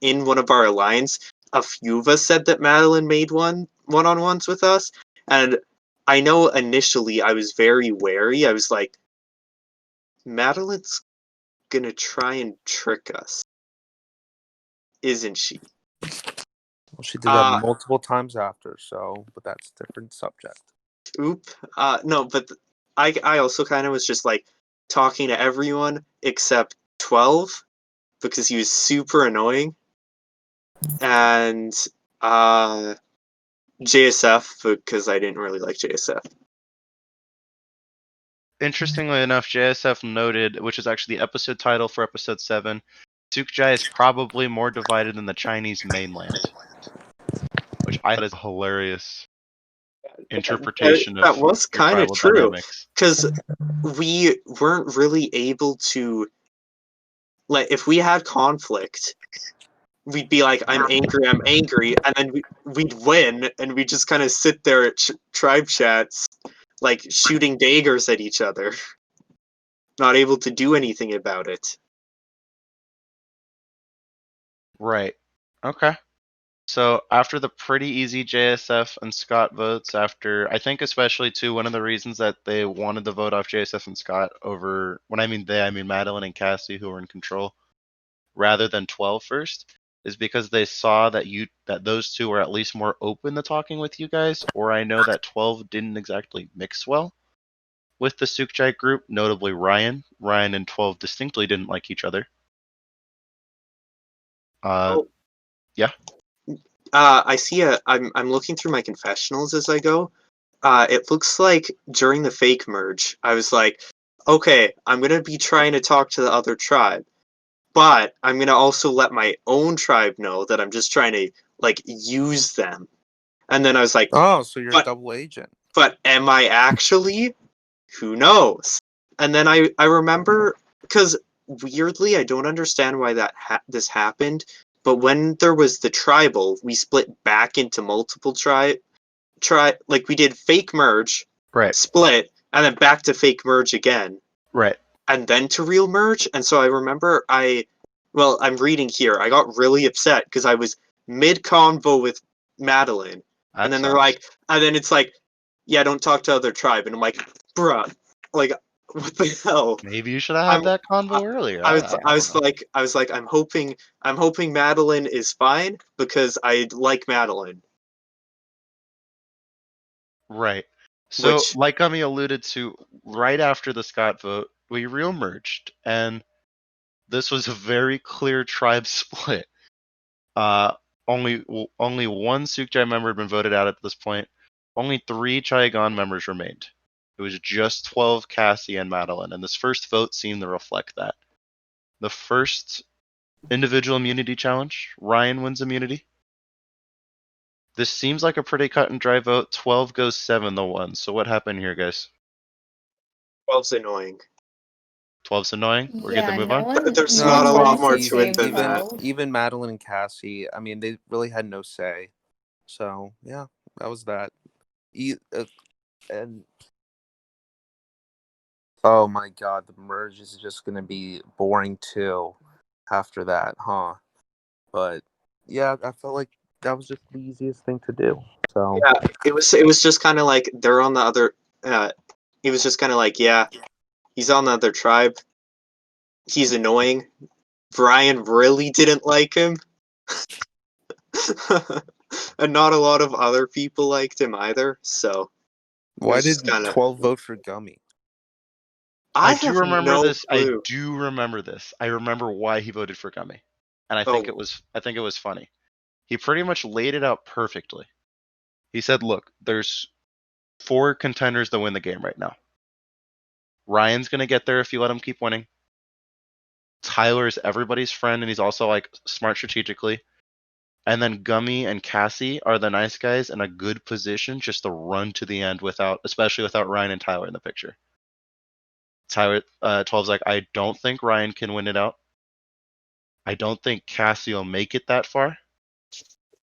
in one of our lines, a few of us said that Madeline made one-on-ones with us, and I know initially I was very wary. I was like, Madeline's gonna try and trick us, isn't she? Well, she did that multiple times after, so, but that's a different subject. Oop. No, but I also kind of was just like talking to everyone except 12 because he was super annoying, and JSF because I didn't really like JSF. Interestingly enough, JSF noted, which is actually the episode title for episode 7, Sukjai is probably more divided than the Chinese mainland, which I thought is a hilarious interpretation That of was the kind of tribal true dynamics. because we weren't really able to, like, if we had conflict, we'd be like, I'm angry, and then we'd win, and we'd just kind of sit there at tribe chats, like, shooting daggers at each other, not able to do anything about it. Right. Okay. So after the pretty easy JSF and Scott votes, after I think especially too, one of the reasons that they wanted to vote off JSF and Scott over, when I mean they, I mean Madeline and Cassie, who were in control, rather than 12 first, is because they saw that those two were at least more open to talking with you guys. Or I know that 12 didn't exactly mix well with the Sukjai group, notably Ryan. Ryan and 12 distinctly didn't like each other. Yeah. I see I'm looking through my confessionals as I go. It looks like during the fake merge, I was like, okay, I'm gonna be trying to talk to the other tribe, but I'm gonna also let my own tribe know that I'm just trying to, like, use them. And then I was like, Oh, so you're a but double agent. but am I actually? Who knows? And then I remember, because weirdly I don't understand why this happened, but when there was the tribal, we split back into multiple like we did fake merge, Right. split, and then back to fake merge again, Right. and then to real merge. And so I remember I'm reading here. I got really upset because I was mid convo with Madeline, That and then they're sucks. like, and then it's like, yeah, don't talk to other tribe, and I'm like, bruh, like, what the hell? Maybe you should have I'm, had that I, convo earlier. I was, I I don't was know. like, I'm hoping Madeline is fine because I like Madeline. Right. So, Which, like Gummy alluded to, right after the Scott vote, we real merged, and this was a very clear tribe split. Only one Sukjai member had been voted out at this point. Only 3 Chaigon members remained. It was just 12 Cassie and Madeline, and this first vote seemed to reflect that. The first individual immunity challenge, Ryan wins immunity. This seems like a pretty cut and dry vote. 12 goes 7-1. So what happened here, guys? 12's annoying. 12's annoying? We're good to Yeah, move no on? one, There's no not one a lot wanted more to to it save than that. 12. Even Madeline and Cassie, I mean, they really had no say. So yeah, that was that. And oh my god, the merge is just gonna be boring too after that, huh? But yeah, I felt like that was just the easiest thing to do. So Yeah, it was just kind of like they're on the other. It was just kind of like, yeah, he's on the other tribe. He's annoying. Brian really didn't like him, and not a lot of other people liked him either. So it why was did just kind of. 12 vote for Gummy? I I do have remember no this. I clue. do remember this. I remember why he voted for Gummy. And I think Oh, it was funny. He pretty much laid it out perfectly. He said, "Look, there's 4 contenders that win the game right now. Ryan's going to get there if you let him keep winning. Tyler is everybody's friend and he's also like smart strategically. And then Gummy and Cassie are the nice guys in a good position just to run to the end especially without Ryan and Tyler in the picture." Tyler 12's like, "I don't think Ryan can win it out. I don't think Cassie will make it that far.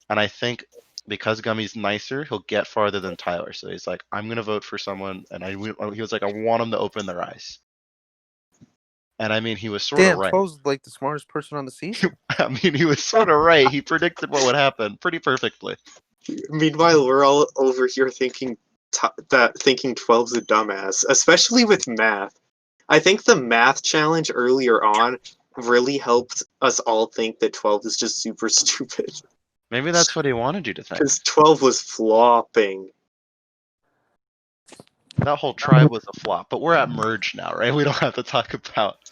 And I think because Gummy's nicer, he'll get farther than Tyler." So he's like, "I'm going to vote for someone." And he was like, "I want him to open their eyes." And I mean, he was sort of Damn, right. 12's like the smartest person on the season. I mean, he was sort of right. He predicted what would happen pretty perfectly. Meanwhile, we're all over here thinking 12's a dumbass, especially with math. I think the math challenge earlier on really helped us all think that 12 is just super stupid. Maybe that's what he wanted you to think. Because 12 was flopping. That whole tribe was a flop. But we're at merge now, right? We don't have to talk about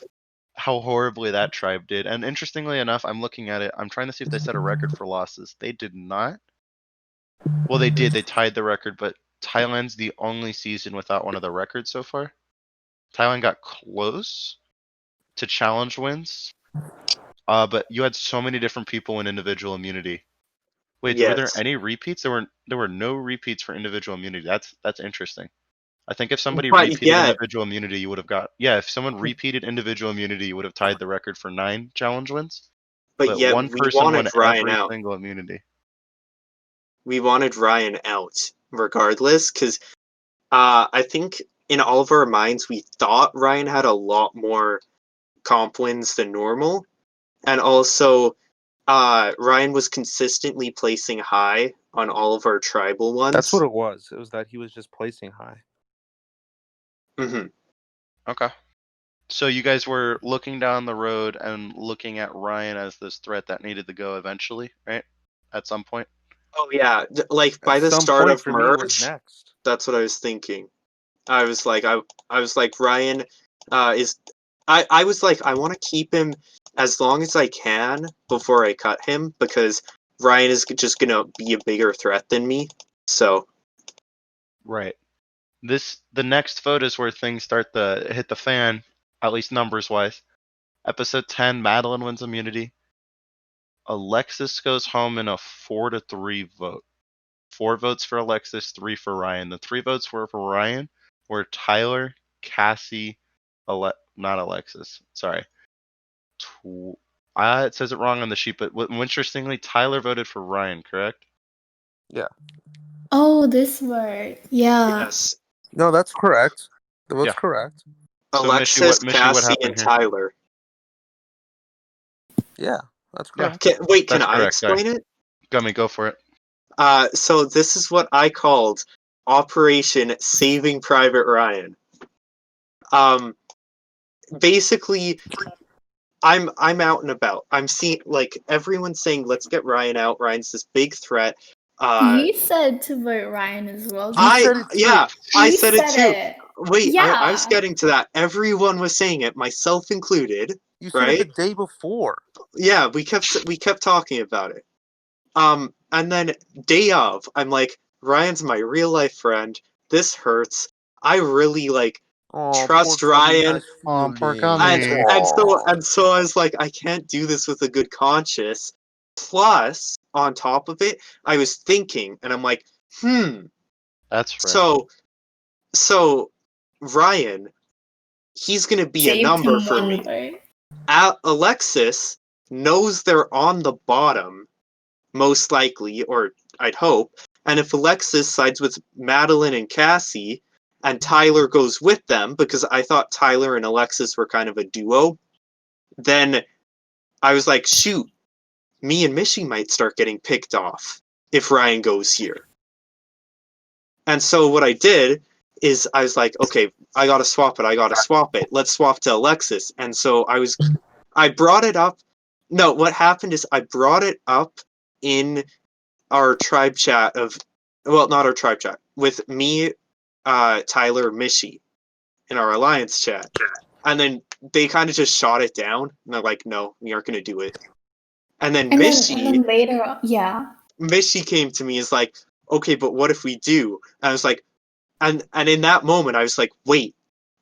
how horribly that tribe did. And interestingly enough, I'm looking at it. I'm trying to see if they set a record for losses. They did not. Well, they did. They tied the record, but Thailand's the only season without one of the records so far. Thailand got close to challenge wins, but you had so many different people in individual immunity. Wait, were there Yes. any repeats? There were no repeats for individual immunity. That's interesting. I think if somebody But repeated yet- individual immunity, you would have got if someone repeated individual immunity, you would have tied the record for 9 challenge wins. But yet one we person wanted won Ryan every out. single immunity. We wanted Ryan out regardless, because I think in all of our minds we thought Ryan had a lot more comp wins than normal, and also Ryan was consistently placing high on all of our tribal ones. That's what it was. It was that he was just placing high. Mm-hmm. Okay. So you guys were looking down the road and looking at Ryan as this threat that needed to go eventually, right? At some point. Oh yeah, like by At the some start point of for me, it was merge, next. that's what I was thinking. I was like Ryan is. I was like, I want to keep him as long as I can before I cut him, because Ryan is just gonna be a bigger threat than me. So Right. The next vote is where things start to hit the fan, at least numbers wise. Episode 10, Madeline wins immunity. Alexis goes home in a 4-3 vote. 4 votes for Alexis, 3 for Ryan. The 3 votes were for Ryan were Tyler, Cassie, not Alexis. Sorry. It says it wrong on the sheet, but interestingly, Tyler voted for Ryan, correct? Yeah. Oh, this word. Yeah. yes, No, that's correct. That's Yeah. correct. So, Alexis, Mishy, what Cassie, happened and here? Tyler. Yeah, that's Yeah. correct. Can That's I correct, explain it? Gummy, go for it. So this is what I called Operation Saving Private Ryan. Basically, I'm out and about. I'm seeing like everyone's saying, "Let's get Ryan out. Ryan's this big threat." You said to vote Ryan as well. I said it too. yeah, I You said it too. it. Wait, I was Yeah. getting to that. Everyone was saying it, myself included. You said Right? it the day before. Yeah, we kept talking about it. And then day of, I'm like, Ryan's my real life friend. This hurts. I really like Oh, trust poor Gummy Ryan. has Oh, poor feelings. Gummy. And so I was like, I can't do this with a good conscience. Plus, on top of it, I was thinking, and I'm like, That's right. So Ryan, he's gonna be a Saved number him for one me. vote. Alexis knows they're on the bottom, most likely, or I'd hope. And if Alexis sides with Madeline and Cassie, and Tyler goes with them, because I thought Tyler and Alexis were kind of a duo, then I was like, shoot, me and Mishy might start getting picked off if Ryan goes here. And so what I did is I was like, okay, I gotta swap it. Let's swap to Alexis. And so I brought it up. No, what happened is I brought it up in our tribe chat not our tribe chat, with me, Tyler, Mishy, in our alliance chat. And then they kind of just shot it down, and they're like, no, we aren't going to do it. And then And Mishy then later, yeah. came to me, is like, okay, but what if we do? And I was like, and in that moment, I was like, wait,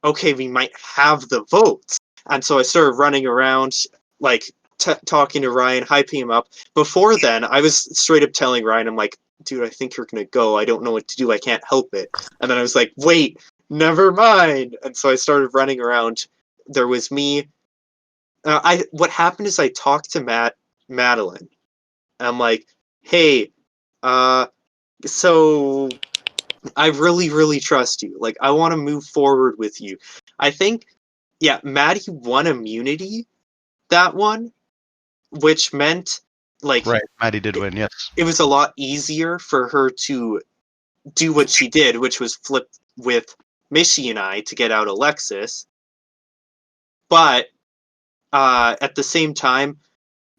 okay, we might have the votes. And so I started running around, like, talking to Ryan, hyping him up. Before then, I was straight up telling Ryan, I'm like, dude, I think you're going to go. I don't know what to do. I can't help it. And then I was like, wait, never mind. And so I started running around. There was me. What happened is I talked to Madeline. I'm like, hey, so I really, really trust you. Like, I want to move forward with you. I think Yeah, Maddie won immunity that one, which meant like Right, Maddie did win. Yes. it was a lot easier for her to do what she did, which was flip with Mishi and I to get out Alexis. But at the same time,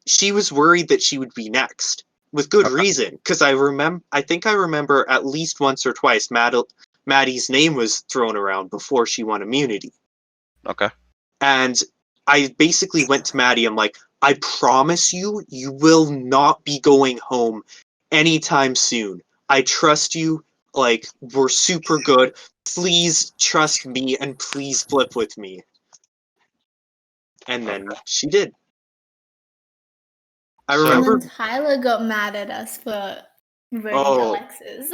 she was worried that she would be next, with good Okay. reason. Because I think I remember at least once or twice Maddie's name was thrown around before she won immunity. Okay. And I basically went to Maddie. I'm like, I promise you, you will not be going home anytime soon. I trust you. Like, we're super good. Please trust me and please flip with me. And then she did. I So- remember And then Tyler got mad at us for voting Oh. Alexis.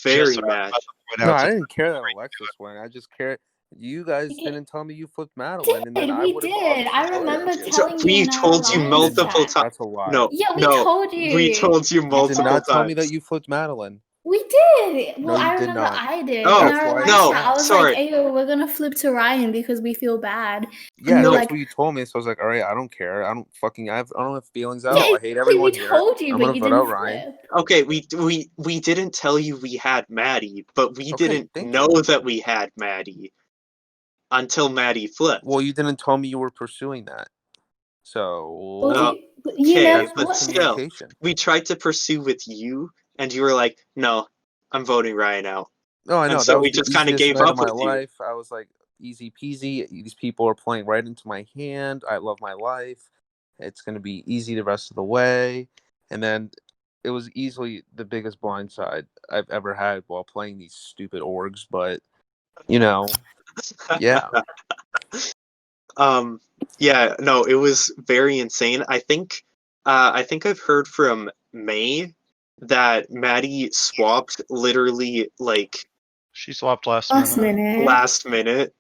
very Just mad. point No, out I to- didn't care that Alexis won. I just cared. You guys Okay. didn't tell me you flipped Madeline, and then Did, I we would have. did. I remember telling you We in our told you alliance multiple chat. times. That's a lie. No, Yeah, we no, told you. we told you You did multiple not tell times. me that you flipped Madeline. We did. Well, No, you I did remember not. I did. Oh, in That's our why I alliance no, chat, I was sorry. like, "Ayo, we're gonna flip to Ryan because we feel bad." Yeah, you were that's like- what you told me. So I was like, all right, I don't care. I don't have feelings at Yeah, all. I hate exactly, everyone we here. told you, I'm but gonna you vote didn't out Ryan. flip. Okay, we didn't tell you we had Maddie, but we Okay, didn't thank know you. that we had Maddie until Maddie flipped. Well, you didn't tell me you were pursuing that. So Well, you Okay, never. that's but still, miscommunication. we tried to pursue with you, and you were like, "No, I'm voting Ryan out." No, I And know so that was we the just kind of easiest gave night up of my with you. life. I was like, easy peasy. These people are playing right into my hand. I love my life. It's gonna be easy the rest of the way. And then it was easily the biggest blindside I've ever had while playing these stupid orgs. But yeah. Yeah, no, it was very insane. I think I've heard from May that Maddie swapped literally like She swapped last last minute. minute. last minute.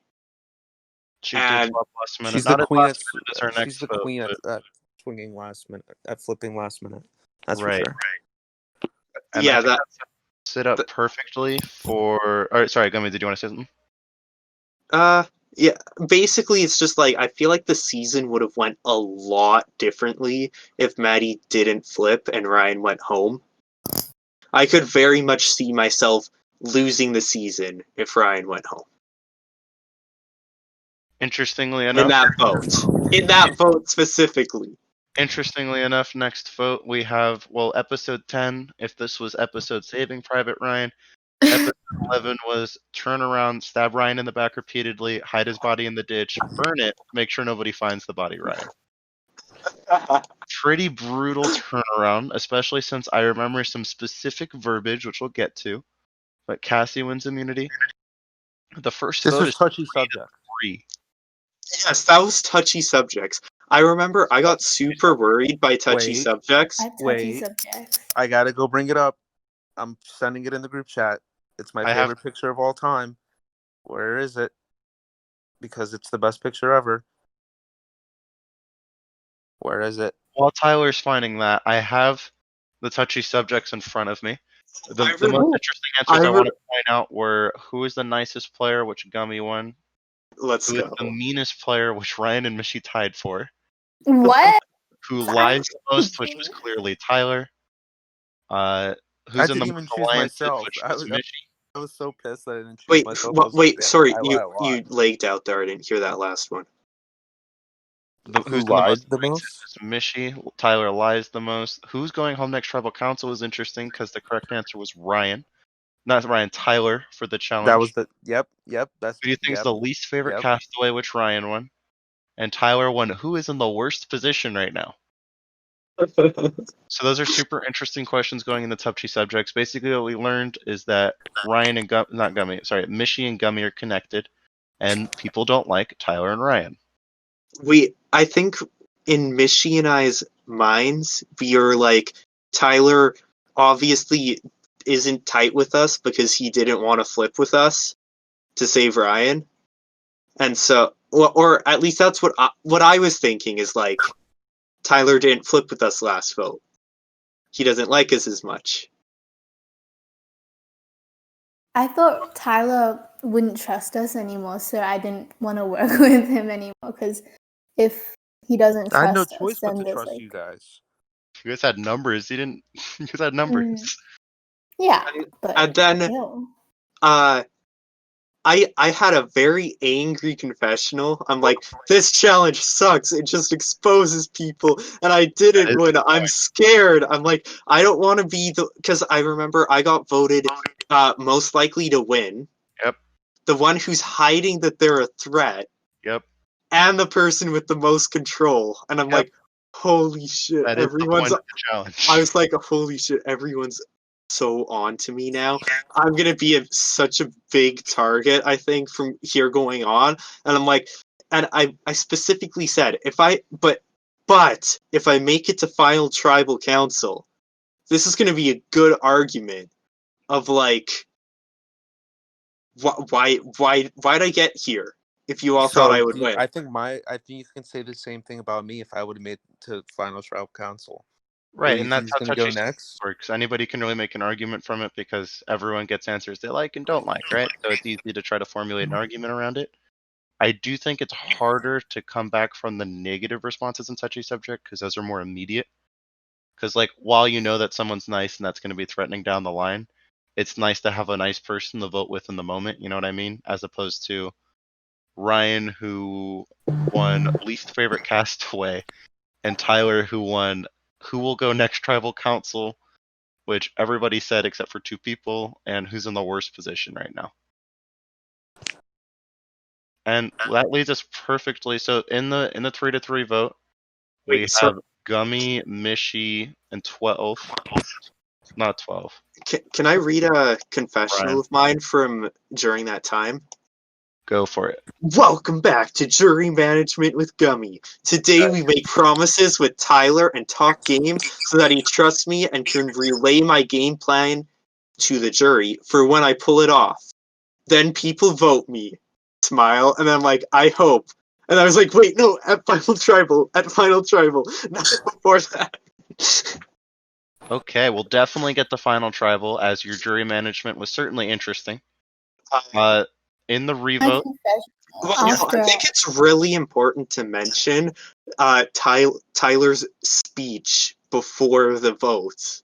She did And swap last minute. She's Not the as queen. last minute as her She's next the vote, queen but- at swinging last minute, at flipping last minute. That's Right. for sure. And yeah, I think that set up th- perfectly for. All right, sorry, Gummy. Did you want to say something? yeah, basically it's just like I feel like the season would have went a lot differently if Maddie didn't flip and Ryan went home. I could very much see myself losing the season if Ryan went home. Interestingly In enough, that vote specifically. Interestingly enough, next vote we have episode 10. If this was episode Saving Private Ryan, episode 11 was turn around, stab Ryan in the back repeatedly, hide his body in the ditch, burn it, make sure nobody finds the body. Ryan. Pretty brutal turnaround, especially since I remember some specific verbiage, which we'll get to. But Cassie wins immunity. The first This vote was is touchy subject. 3. Yes, that was touchy subjects. I remember I got super worried by touchy Wait. subjects. I have touchy Wait. subjects. I gotta go bring it up. I'm sending it in the group chat. It's my I have- favorite picture of all time. Where is it? Because it's the best picture ever. Where is it? While Tyler's finding that, I have the touchy subjects in front of me. The I most remember- interesting answers I I want to point out were who is the nicest player, which Gummy won. Let's Who is go. the meanest player, which Ryan and Mishi tied for. What? Who I'm lies the most, which was confused. clearly Tyler. I Who's in didn't the even most choose alliances, myself. which I was was- Mishi. I was so pissed that I didn't choose Wait, myself. I was wait, like, sorry, I you lie a lot. you lagged out there. I didn't hear that last one. Who's Who lied most the alliances most? is Mishi. Tyler lies the most. Who's going home next tribal council was interesting because the correct answer was Ryan. Not Ryan, Tyler for the challenge. That was the yep. That's Who do you think is the least favorite Yep. castaway, which Ryan won? And Tyler won who is in the worst position right now? So those are super interesting questions going in the touchy subjects. Basically, what we learned is that Ryan and Mishi and Gummy are connected, and people don't like Tyler and Ryan. I think in Mishi and I's minds, we are like, Tyler obviously isn't tight with us because he didn't want to flip with us to save Ryan. And so, or at least that's what I was thinking is like, Tyler didn't flip with us last vote. He doesn't like us as much. I thought Tyler wouldn't trust us anymore, so I didn't want to work with him anymore. Because if he doesn't I had no trust us, choice but then to there's trust like, you guys. You guys had numbers. You didn't. You guys had numbers. yeah, but And then still. I had a very angry confessional. I'm like, this challenge sucks. It just exposes people, and I didn't win. I'm scared. I'm like, I don't want to be the because I remember I got voted most likely to win. Yep. The one who's hiding that they're a threat, Yep. and the person with the most control. And I'm Yep. like, holy shit! That is the Everyone's. point of the challenge. I was like, holy shit! Everyone's so on to me now. I'm gonna be such a big target, I think, from here going on. And I'm like, and I specifically said but if I make it to final tribal council, this is gonna be a good argument of like, why'd I get here? If you all thought I would win. I think you can say the same thing about me if I would have made it to final tribal council. Right, you and think that's how he's gonna go touchy next? works. Anybody can really make an argument from it because everyone gets answers they like and don't like, right? So it's easy to try to formulate an argument around it. I do think it's harder to come back from the negative responses in touchy subject because those are more immediate. Because like while you know that someone's nice and that's going to be threatening down the line, it's nice to have a nice person to vote with in the moment. You know what I mean? As opposed to Ryan, who won least favorite castaway, and Tyler, who won who will go next tribal council, which everybody said except for two people, and who's in the worst position right now. And that leads us perfectly. So in the 3-3 vote, we have Gummy, Mishi, and 12. Not 12. Can I read a confessional Ryan. of mine from during that time? Go for it. Welcome back to Jury Management with Gummy. Today we make promises with Tyler and talk game so that he trusts me and can relay my game plan to the jury for when I pull it off. Then people vote me. Smile, and I'm like, I hope. And I was like, wait, no, at Final Tribal, not before that. Okay, we'll definitely get the final tribal, as your jury management was certainly interesting. In the revote, I think it's really important to mention Tyler's speech before the vote.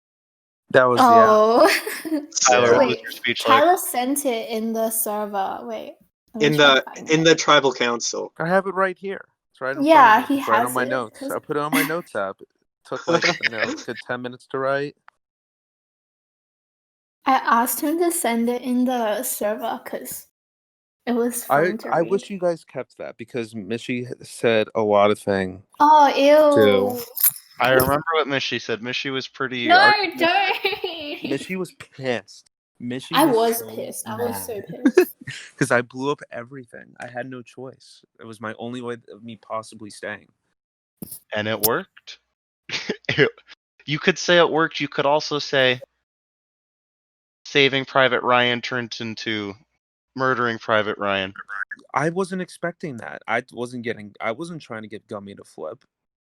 That was Tyler, what was Wait, your speech like? Tyler sent it in the server. Wait. In the tribal council. I have it right here. It's right in Yeah, front of me. he It's right has on my it, notes. 'cause- I put it on my notes app. It took like good 10 minutes to write. I asked him to send it in the server because it was fun to I read. wish you guys kept that because Mishi said a lot of things. Oh, ew. Too. I remember what Mishi said. Mishi was pretty. No, don't. Mishi was pissed. I was pissed. I was so pissed. Because I blew up everything. I had no choice. It was my only way of me possibly staying. And it worked. You could say it worked. You could also say Saving Private Ryan turned into murdering Private Ryan. I wasn't expecting that. I wasn't trying to get Gummy to flip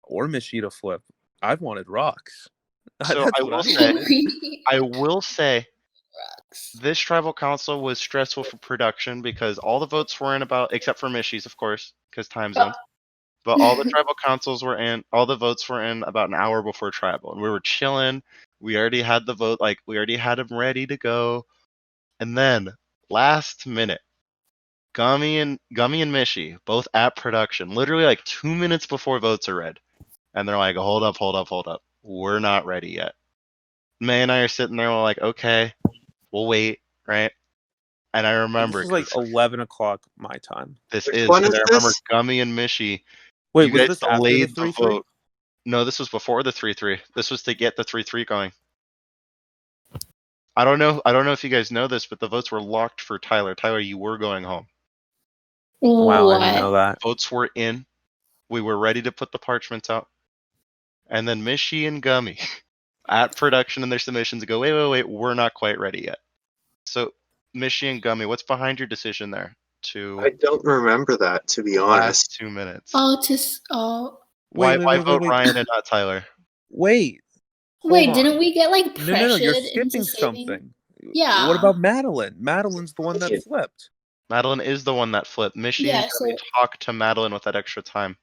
or Mishi to flip. I wanted rocks. So I will say this tribal council was stressful for production because all the votes were in except for Mishi's, of course, because time zone. But all the tribal councils were in, all the votes were in about an hour before tribal. And we were chilling. We already had the vote, we already had them ready to go. And then, last minute, Gummy and Mishi, both at production, literally 2 minutes before votes are read. And they're like, hold up. We're not ready yet. May and I are sitting there, we're like, okay, we'll wait, right? And I remember this is 11 o'clock my time. This is because I remember Gummy and Mishi. Wait, was this after the 3-3? No, this was before the 3-3. This was to get the 3-3 going. I don't know if you guys know this, but the votes were locked for Tyler. Tyler, you were going home. Wow, I didn't know that. Votes were in. We were ready to put the parchments out. And then Mishi and Gummy at production in their submissions go, wait, we're not quite ready yet. So, Mishi and Gummy, what's behind your decision there? I don't remember that, to be honest. 2 minutes. Why vote Ryan and not Tyler? Wait, didn't we get pressured? No, you're skipping something. Yeah. What about Madeline? Madeline's the one that flipped. Madeline is the one that flipped. Mishy Yeah, and Gummy talked to Madeline with that extra time.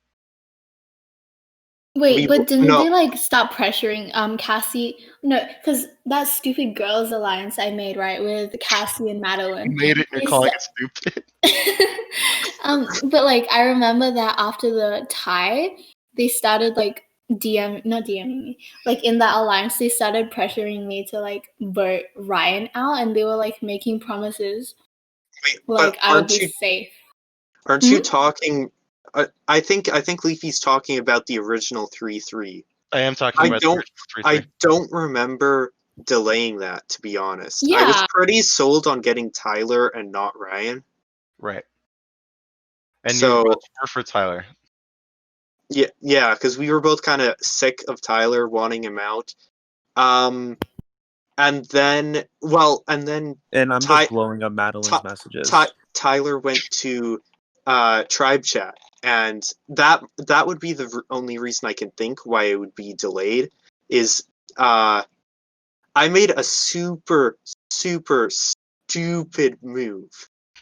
Wait, but didn't no. they like stop pressuring Cassie? No, because that stupid girls alliance I made, right, with Cassie and Madeline. You made it and you're calling it stupid. But like I remember that after the tie, they started like not DMing me. Like in that alliance, they started pressuring me to like vote Ryan out, and they were like making promises Wait, like but I would be safe. Aren't you talking? I think Leafy's talking about the original 3-3. I am talking about the original 3-3. I don't remember delaying that, to be honest. I was Yeah. pretty sold on getting Tyler and not Ryan. Right. And So- you both were for Tyler. Yeah, because we were both kind of sick of Tyler wanting him out. And then And I'm Ty- just blowing up Madeline's messages. Tyler went to tribe chat, and that would be the only reason I can think why it would be delayed is I made a super stupid move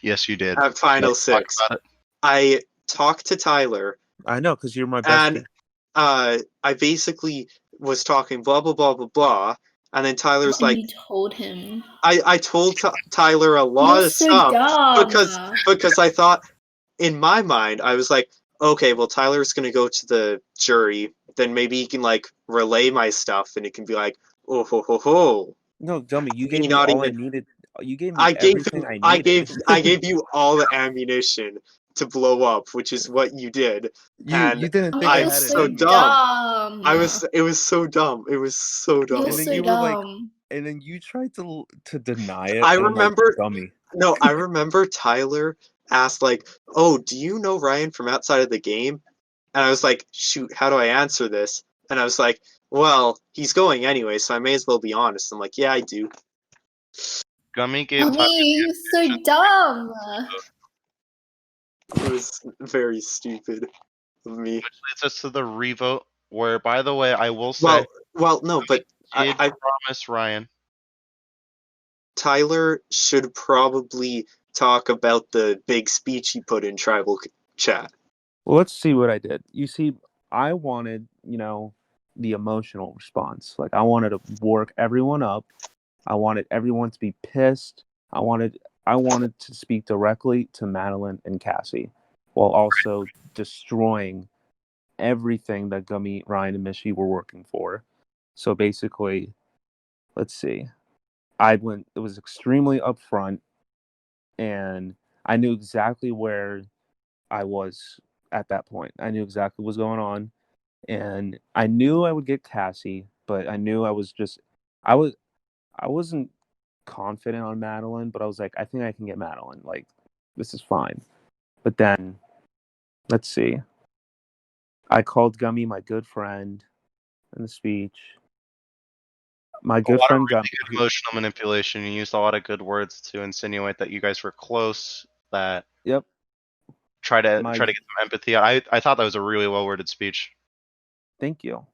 Yes, you did. at Final Let's talk 6. about it. I talked to Tyler, I know, because you're my best and I basically was talking blah blah blah blah blah, and then Tyler's And like, you told him. I told Tyler a lot You're of so stuff dumb. because I thought, in my mind, I was like, okay, well, Tyler's gonna go to the jury, then maybe he can like relay my stuff, and it can be like, oh ho ho ho. No, dummy, you Me gave me not all I even- needed. You gave me everything I I needed. gave you all the ammunition to blow up, which is what you did. You didn't think I I'm had so it in me. dumb. It was so dumb. It was so dumb. You're And then so you were like- dumb. And then you tried to deny it. I and I'm like, remember- dummy. No, I remember Tyler asked like, "Oh, do you know Ryan from outside of the game?" And I was like, "Shoot, how do I answer this?" And I was like, "Well, he's going anyway, so I may as well be honest." I'm like, "Yeah, I do." Gummy gave Tyler. You're so dumb. It was very stupid of me. Which leads us to the revote, where, by the way, I will say, Well, no, but did I promise Ryan. Tyler should probably talk about the big speech he put in tribal chat. Well, let's see what I did. You see, I wanted, the emotional response. Like, I wanted to work everyone up. I wanted everyone to be pissed. I wanted to speak directly to Madeline and Cassie, while also destroying everything that Gummy, Ryan, and Mishy were working for. So basically, let's see. It was extremely upfront, and I knew exactly where I was at that point. I knew exactly what was going on, and I knew I would get Cassie, but I knew I wasn't confident on Madeline, but I was like, I think I can get Madeline. Like, this is fine. But then, let's see. I called Gummy my good friend in the speech. My good friend Gummy. Good emotional manipulation. You used a lot of good words to insinuate that you guys were close. That Yep. Try to get some empathy. I thought that was a really well worded speech. Thank you.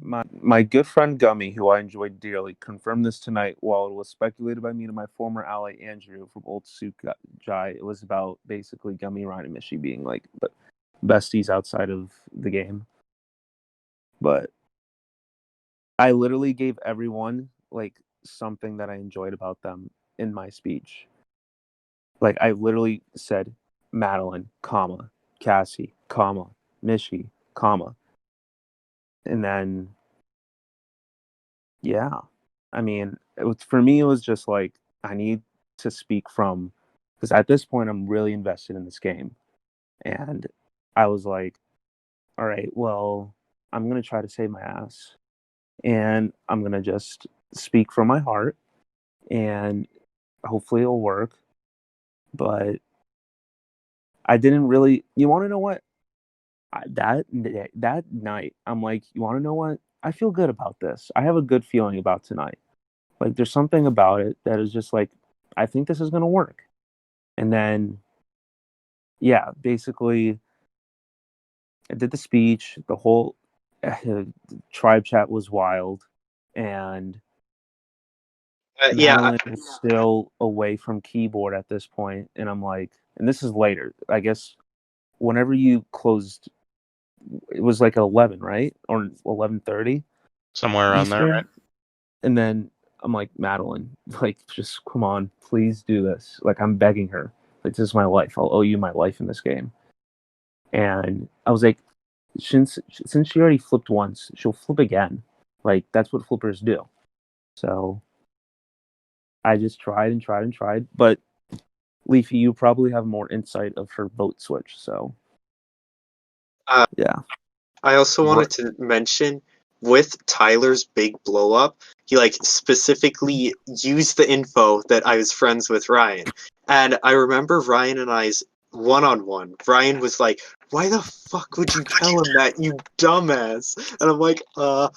My good friend Gummy, who I enjoyed dearly, confirmed this tonight. While it was speculated by me to my former ally Andrew from Old Souk Jai, it was about basically Gummy, Ryan, and Mishy being like besties outside of the game. But I literally gave everyone like something that I enjoyed about them in my speech. Like, I literally said Madeline, comma, Cassie, comma, Mishy, comma. And then, yeah, I mean, for me, it was just like, I need to speak because at this point, I'm really invested in this game. And I was like, all right, well, I'm going to try to save my ass. And I'm going to just speak from my heart. And hopefully it'll work. But I didn't really, you want to know what? That night, I'm like, you want to know what? I feel good about this. I have a good feeling about tonight. Like, there's something about it that is just like, I think this is going to work. And then, yeah, basically, I did the speech. The whole tribe chat was wild. And Madeline was still away from keyboard at this point. And I'm like, and this is later. I guess whenever you closed, it was like 11, right, or 11:30 Somewhere around there, Eastern. right? And then I'm like, Madeline, like, just come on, please do this. Like, I'm begging her. Like, this is my life. I'll owe you my life in this game. And I was like, since she already flipped once, she'll flip again. Like, that's what flippers do. So I just tried and tried and tried. But Leafy, you probably have more insight of her vote switch. So yeah. I also wanted to mention, with Tyler's big blow up, he like specifically used the info that I was friends with Ryan. And I remember Ryan and I's one-on-one. Ryan was like, "Why the fuck would you tell him that, you dumbass?" And I'm like, I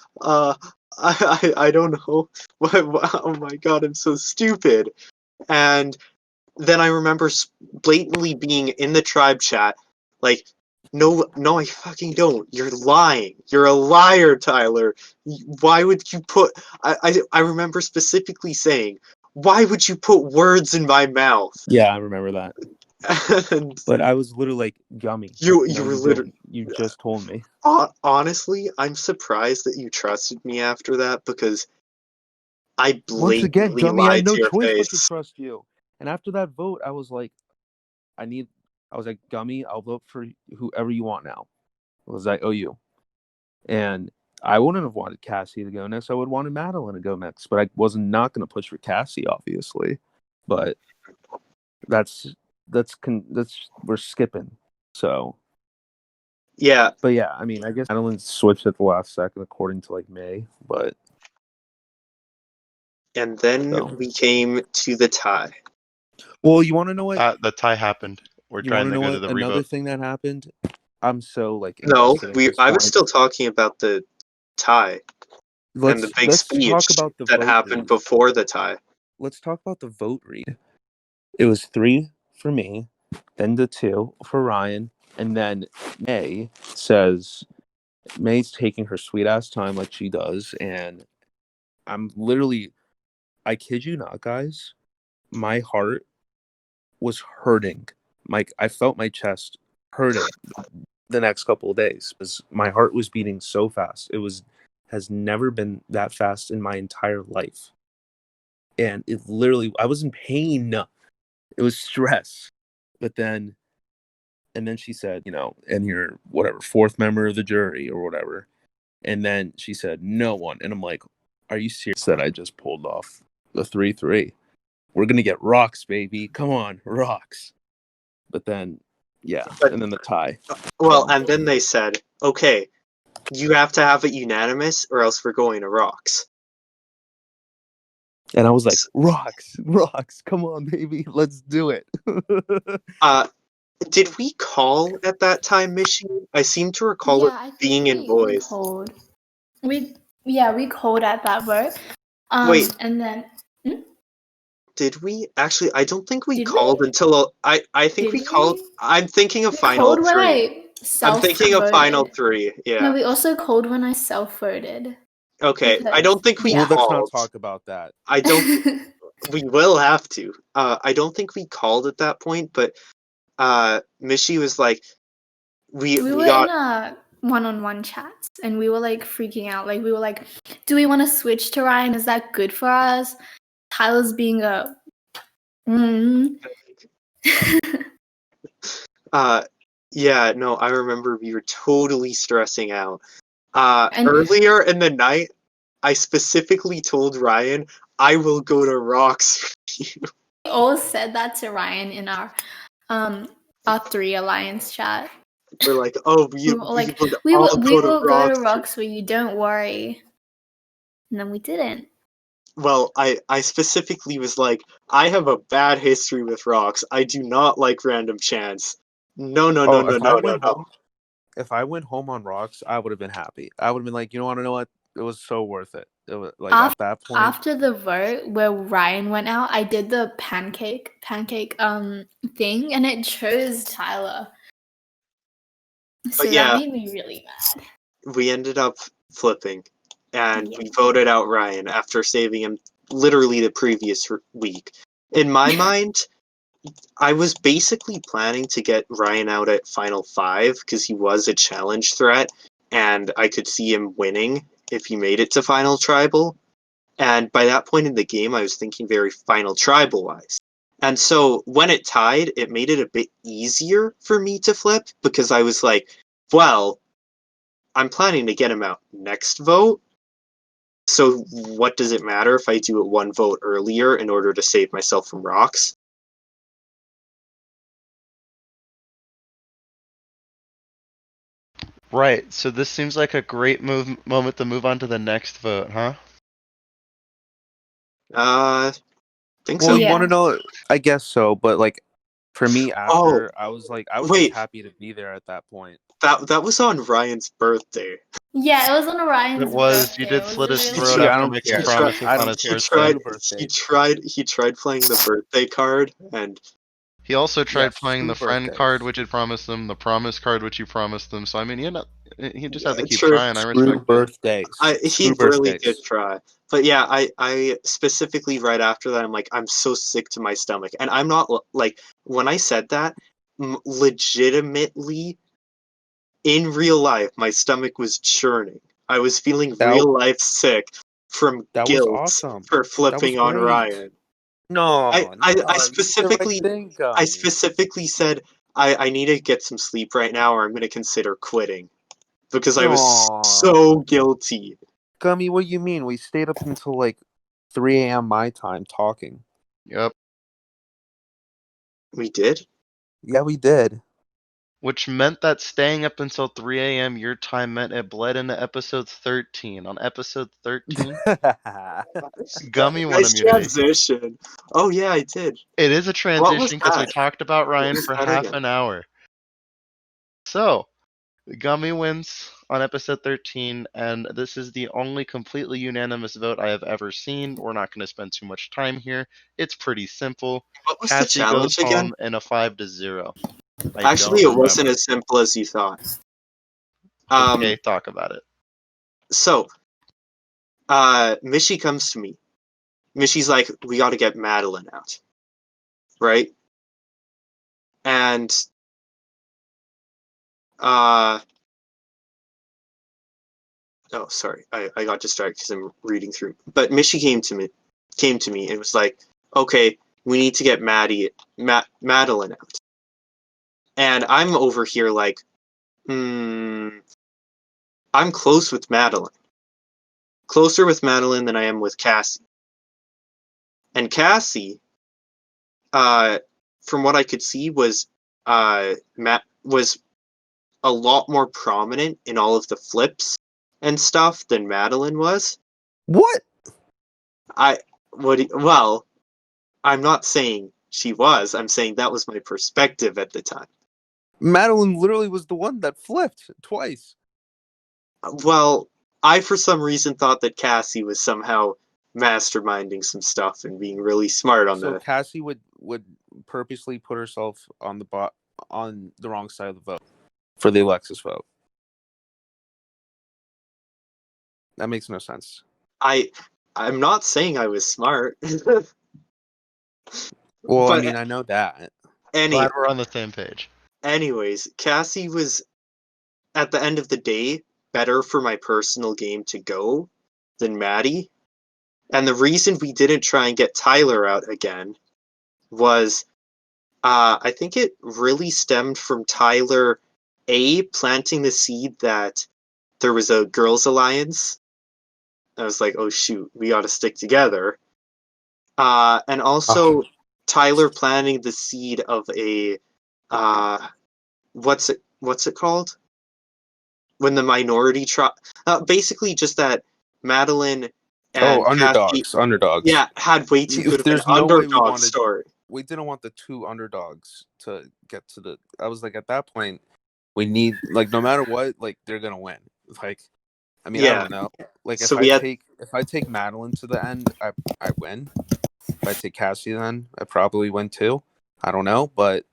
don't know. Oh my god, I'm so stupid. And then I remember blatantly being in the tribe chat, like, no, I fucking don't. You're lying. You're a liar, Tyler. Why would you put? I remember specifically saying, "Why would you put words in my mouth?" Yeah, I remember that. And But I was literally like, Gummy. you No, were you literally. don't. You just told me. Honestly, I'm surprised that you trusted me after that, because I Once again, blatantly Gummy, I had lied no to your choice but to face. trust you. And after that vote, I was like, Gummy, I'll vote for whoever you want now. Because I owe you. And I wouldn't have wanted Cassie to go next. I would have wanted Madeline to go next. But I wasn't not going to push for Cassie, obviously. But that's we're skipping. So Yeah, but yeah, I mean, I guess Madeline switched at the last second according to like May, but and then so. we came to the tie. Well, you want to know what? The tie happened. We're You want trying to to know go to what? the Another revote. thing that happened. I'm so like No, invested at this I was point. still talking about the tie and the big Let's talk speech about the that vote happened read. before the tie. Let's talk about the vote read. It was 3 for me, then the 2 for Ryan, and then May's taking her sweet ass time like she does, and I'm literally, I kid you not, guys, my heart was hurting. I felt my chest hurting the next couple of days because my heart was beating so fast. Has never been that fast in my entire life. And it literally, I was in pain. It was stress. But then, and then she said, and you're whatever, fourth member of the jury or whatever. And then she said, no one. And I'm like, are you serious that I just pulled off the 3-3? We're going to get rocks, baby. Come on, rocks. But then, yeah. And then the tie. Well, and then they said, okay, you have to have it unanimous or else we're going to rocks. And I was like, rocks. Come on, baby. Let's do it. Did we call at that time, Michi? I seem to recall I it think being in we voice. called. We called at that vote. Wait. And then Did we? Actually, I don't think we Did called we? until I think we Did called. we? I'm thinking of We final called when 3. I I'm thinking of final self-voted. 3. No, Yeah. we also called when I self-voted. Okay. I Because don't think we Well, let's not called. talk about that. I don't. We will have to. I don't think we called at that point, but Michi was like, we were got. in a one-on-one chats and we were like freaking out. Like we were like, do we want to switch to Ryan? Is that good for us? Tyler's being a Yeah, no, I remember we were totally stressing out. And Earlier in the night, I specifically told Ryan, I will go to rocks for you. we all said that to Ryan in our 3 alliance chat. We're like, oh, we were like, would we all will go to go to rocks. rocks for you, don't worry. And then we didn't. Well, I specifically was like, I have a bad history with rocks. I do not like random chance. No. If I went home on rocks, I would have been happy. I would have been like, you want to know what? It was so worth it. It was like at that point. After the vote where Ryan went out, I did the pancake thing, and it chose Tyler. So yeah, that made me really mad. we ended up flipping, and we voted out Ryan after saving him literally the previous week. In my mind, I was basically planning to get Ryan out at Final 5 because he was a challenge threat, and I could see him winning if he made it to Final Tribal. And by that point in the game, I was thinking very Final Tribal wise. And so when it tied, it made it a bit easier for me to flip because I was like, well, I'm planning to get him out next vote. So what does it matter if I do it one vote earlier in order to save myself from rocks? Right. So this seems like a great moment to move on to the next vote, huh? Think Well, so. you want to Yeah. know? I guess so, but like for me, Oh, after I was just wait, happy to be there at that point. that was on Ryan's birthday. Yeah, it was on Orion's It was. birthday. You It did was slit his really throat Yeah, I after don't making care. Try, promises I on don't his he care. birthday. tried Screw birthday. he tried playing the birthday card, and He also Yeah, tried playing screw the friend card, birthdays. which you promised them, the promise card, which you promised them. So I mean, he just had to keep true. trying. I Screw respect it. birthdays. He Screw really did birthdays. try. But yeah, I specifically right after that, I'm like, I'm so sick to my stomach. And I'm not like, when I said that, legitimately, in real life, my stomach was churning. I was feeling That real life sick from that was guilt awesome. for That was flipping on great. Ryan. No, I no, you did the right specifically thing, I Gummy. specifically said I need to get some sleep right now or I'm gonna consider quitting because I was No, so guilty. Gummy, what do you mean? We stayed up until like 3 a.m. my time talking. Yep. We did? Yeah, we did. Which meant that staying up until 3 a.m. your time meant it bled into episode 13. On episode 13, Gummy won Nice immunity. transition. Oh yeah, I did. It is a What was transition because we that? talked about What Ryan was for that half again? an hour. So, Gummy wins on episode 13, and this is the only completely unanimous vote I have ever seen. We're not going to spend too much time here. It's pretty simple. What was the Cassie goes challenge again? home in a 5-0. I Actually, don't it wasn't remember. as simple as you thought. Um, Okay, talk about it. so, Mishy comes to me. Mishy's like, we gotta get Madeline out. Right? And, oh, sorry, I got distracted because I'm reading through. But Mishy came to me and was like, okay, we need to get Madeline out. And I'm over here like, I'm close with Madeline. Closer with Madeline than I am with Cassie. And Cassie, uh, from what I could see, was was a lot more prominent in all of the flips and stuff than Madeline was. What? I well, I'm not saying she was. I'm saying that was my perspective at the time. Madeline literally was the one that flipped twice. Well, I for some reason thought that Cassie was somehow masterminding some stuff and being really smart on So the. Cassie would purposely put herself on on the wrong side of the vote for the Alexis vote. That makes no sense. I'm not saying I was smart. Well, I But mean, I know that. Glad we're on the same page. anyways, Cassie was at the end of the day better for my personal game to go than Maddie. And the reason we didn't try and get Tyler out again was I think it really stemmed from Tyler planting the seed that there was a girls' alliance. I was like, oh shoot, we gotta stick together. And also Tyler planting the seed of a what's it called? When the minority basically just that Madeline and Kathy Underdogs. had way too good of an There's no way underdog story. we didn't want the two underdogs to get to the. I was like, at that point, we need like no matter what, like they're gonna win. Like, I mean, I Yeah. don't know. Like So we had if I take Madeline to the end, I win. If I take Cassie, then I probably win too. I don't know, but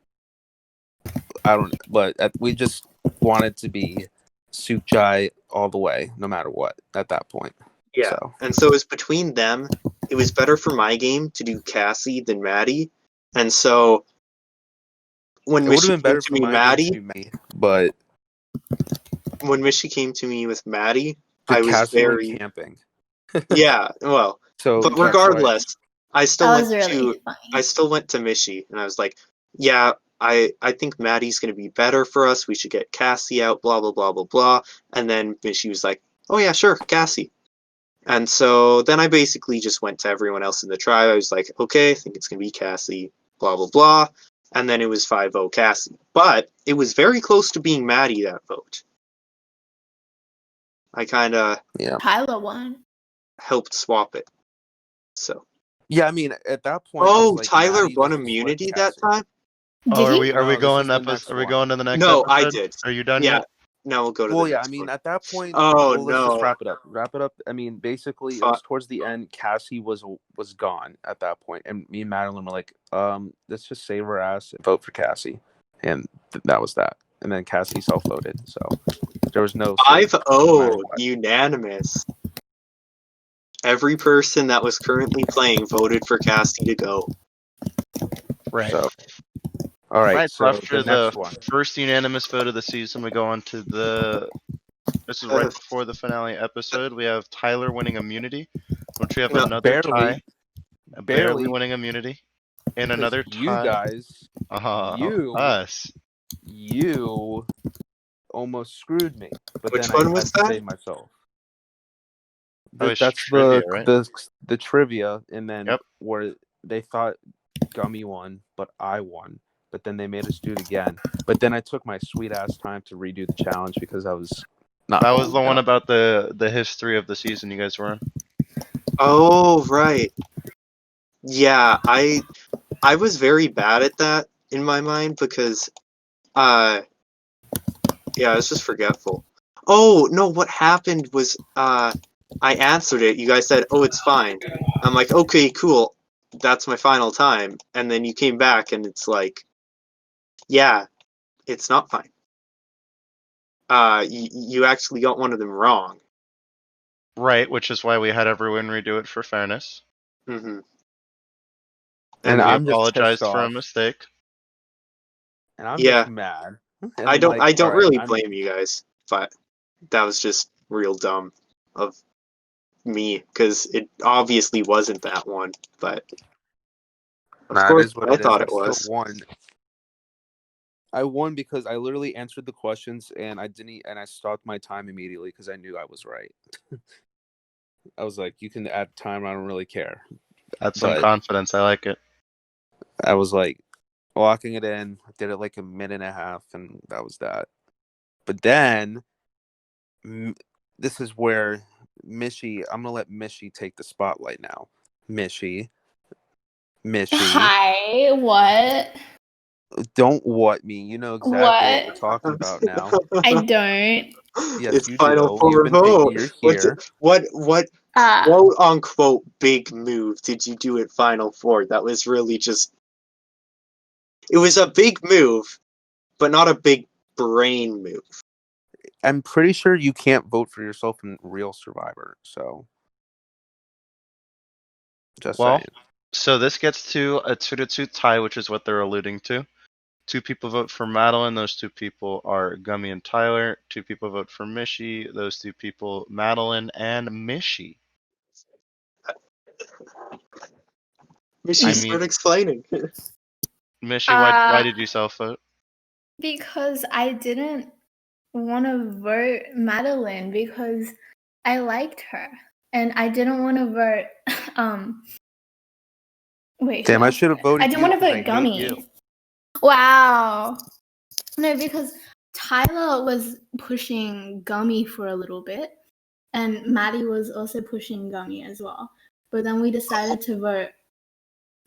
I don't. But we just wanted to be Suchai all the way, no matter what. At that point, yeah. so And so it was between them. It was better for my game to do Cassie than Maddie. And so when It would have Mishi been came better to for me, my name to be Maddie, but when Mishi came to me with Maddie, the I was Cassie went very camping. yeah. Well, So but that's why. regardless, I still That went was really to funny. I still went to Mishi, and I was like, yeah. I think Maddie's gonna be better for us. We should get Cassie out. Blah blah blah blah blah. And then Mishi was like, oh yeah, sure, Cassie. And so then I basically just went to everyone else in the tribe. I was like, okay, I think it's going to be Cassie, blah, blah, blah. And then it was 5-0 Cassie. But it was very close to being Maddie that vote. I kind of Yeah. Tyler won. helped swap it. So. Yeah, I mean, at that point, I was Oh, like, Tyler Maddie, won let's just let immunity that Cassie. time? Oh, Did he? are we No, this going is the next are we one. going to the next No, episode? I did. Are you done Yeah. yet? Now we'll go to Well, the yeah, I next mean, one. at that point, Oh, well, let's just no. wrap it up. Wrap it up. I mean, basically, it was towards the end. Cassie was gone at that point, and me and Madeline were like, let's just save her ass and vote for Cassie, and that was that. And then Cassie self-voted, so there was no save, no matter 5-0, what. unanimous. Every person that was currently playing voted for Cassie to go. Right. So, all right. Right. So So after the next one. first unanimous vote of the season, we go on to this is right before the finale episode. We have Tyler winning immunity, which we have No, another tie. Barely barely winning immunity. And because another you tie. guys, Us. you almost screwed me, but Which then I one was had to that? save myself. That was That's trivia, right? the trivia, and then Yep. where they thought Gummy won, but I won. But then they made us do it again. But then I took my sweet ass time to redo the challenge because I was not. That was the feeling one it. about the history of the season you guys were in. Oh, right. Yeah, I was very bad at that in my mind because yeah, I was just forgetful. Oh, no, what happened was I answered it. You guys said, "Oh, it's fine." I'm like, "Okay, cool. That's my final time." And then you came back and it's like, "Yeah, it's not fine." You actually got one of them wrong. Right, which is why we had everyone redo it for fairness. Mm-hmm. And we I'm just apologized pissed for a off. mistake. And I'm Yeah. just mad. And I I'm don't like, all right, really blame you guys, but that was just real dumb of me because it obviously wasn't that one, but of Nah, it course is what I it is. thought I it still was. won. I won because I literally answered the questions and I stopped my time immediately because I knew I was right. I was like, you can add time, I don't really care. That's some But confidence. I like it. I was like locking it in. I did it like a minute and a half, and that was that. But then this is where Mishi. I'm gonna let Mishi take the spotlight now. Mishi. Hi, what? Don't what me. You know exactly what we're talking about now. I don't. Yes, It's you Final do. You've Four been taking. vote. You're here. What Uh, quote unquote big move did you do at Final Four? That was really just. It was a big move, but not a big brain move. I'm pretty sure you can't vote for yourself in Real Survivor. So, just saying. So this gets to a 2-2 tie, which is what they're alluding to. 2 people vote for Madeline. Those 2 people are Gummy and Tyler. 2 people vote for Mishi. Those 2 people, Madeline and Mishi. Mishi, start explaining. Mishi, why did you self-vote? Because I didn't want to vote Madeline because I liked her, and I didn't want to vote. Wait. Damn, I should have voted. I didn't want to vote Gummy. Wow. No, because Tyler was pushing Gummy for a little bit, and Maddie was also pushing Gummy as well. But then we decided to vote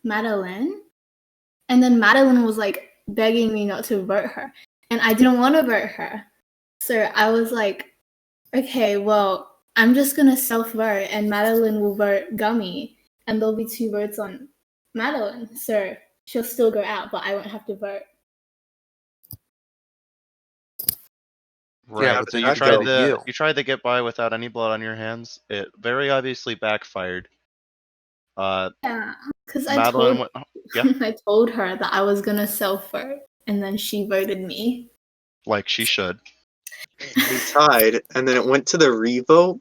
Madeline, and then Madeline was like begging me not to vote her, and I didn't want to vote her. So I was like, okay, well, I'm just gonna self-vote, and Madeline will vote Gummy, and there'll be 2 votes on Madeline. So she'll still go out, but I won't have to vote. Right. Yeah, Yeah, but So then you tried to get by without any blood on your hands. It very obviously backfired. Yeah, because Madeline I went. Yeah. I told her that I was gonna self-vote, and then she voted me. Like she should. We tied, and then it went to the revote,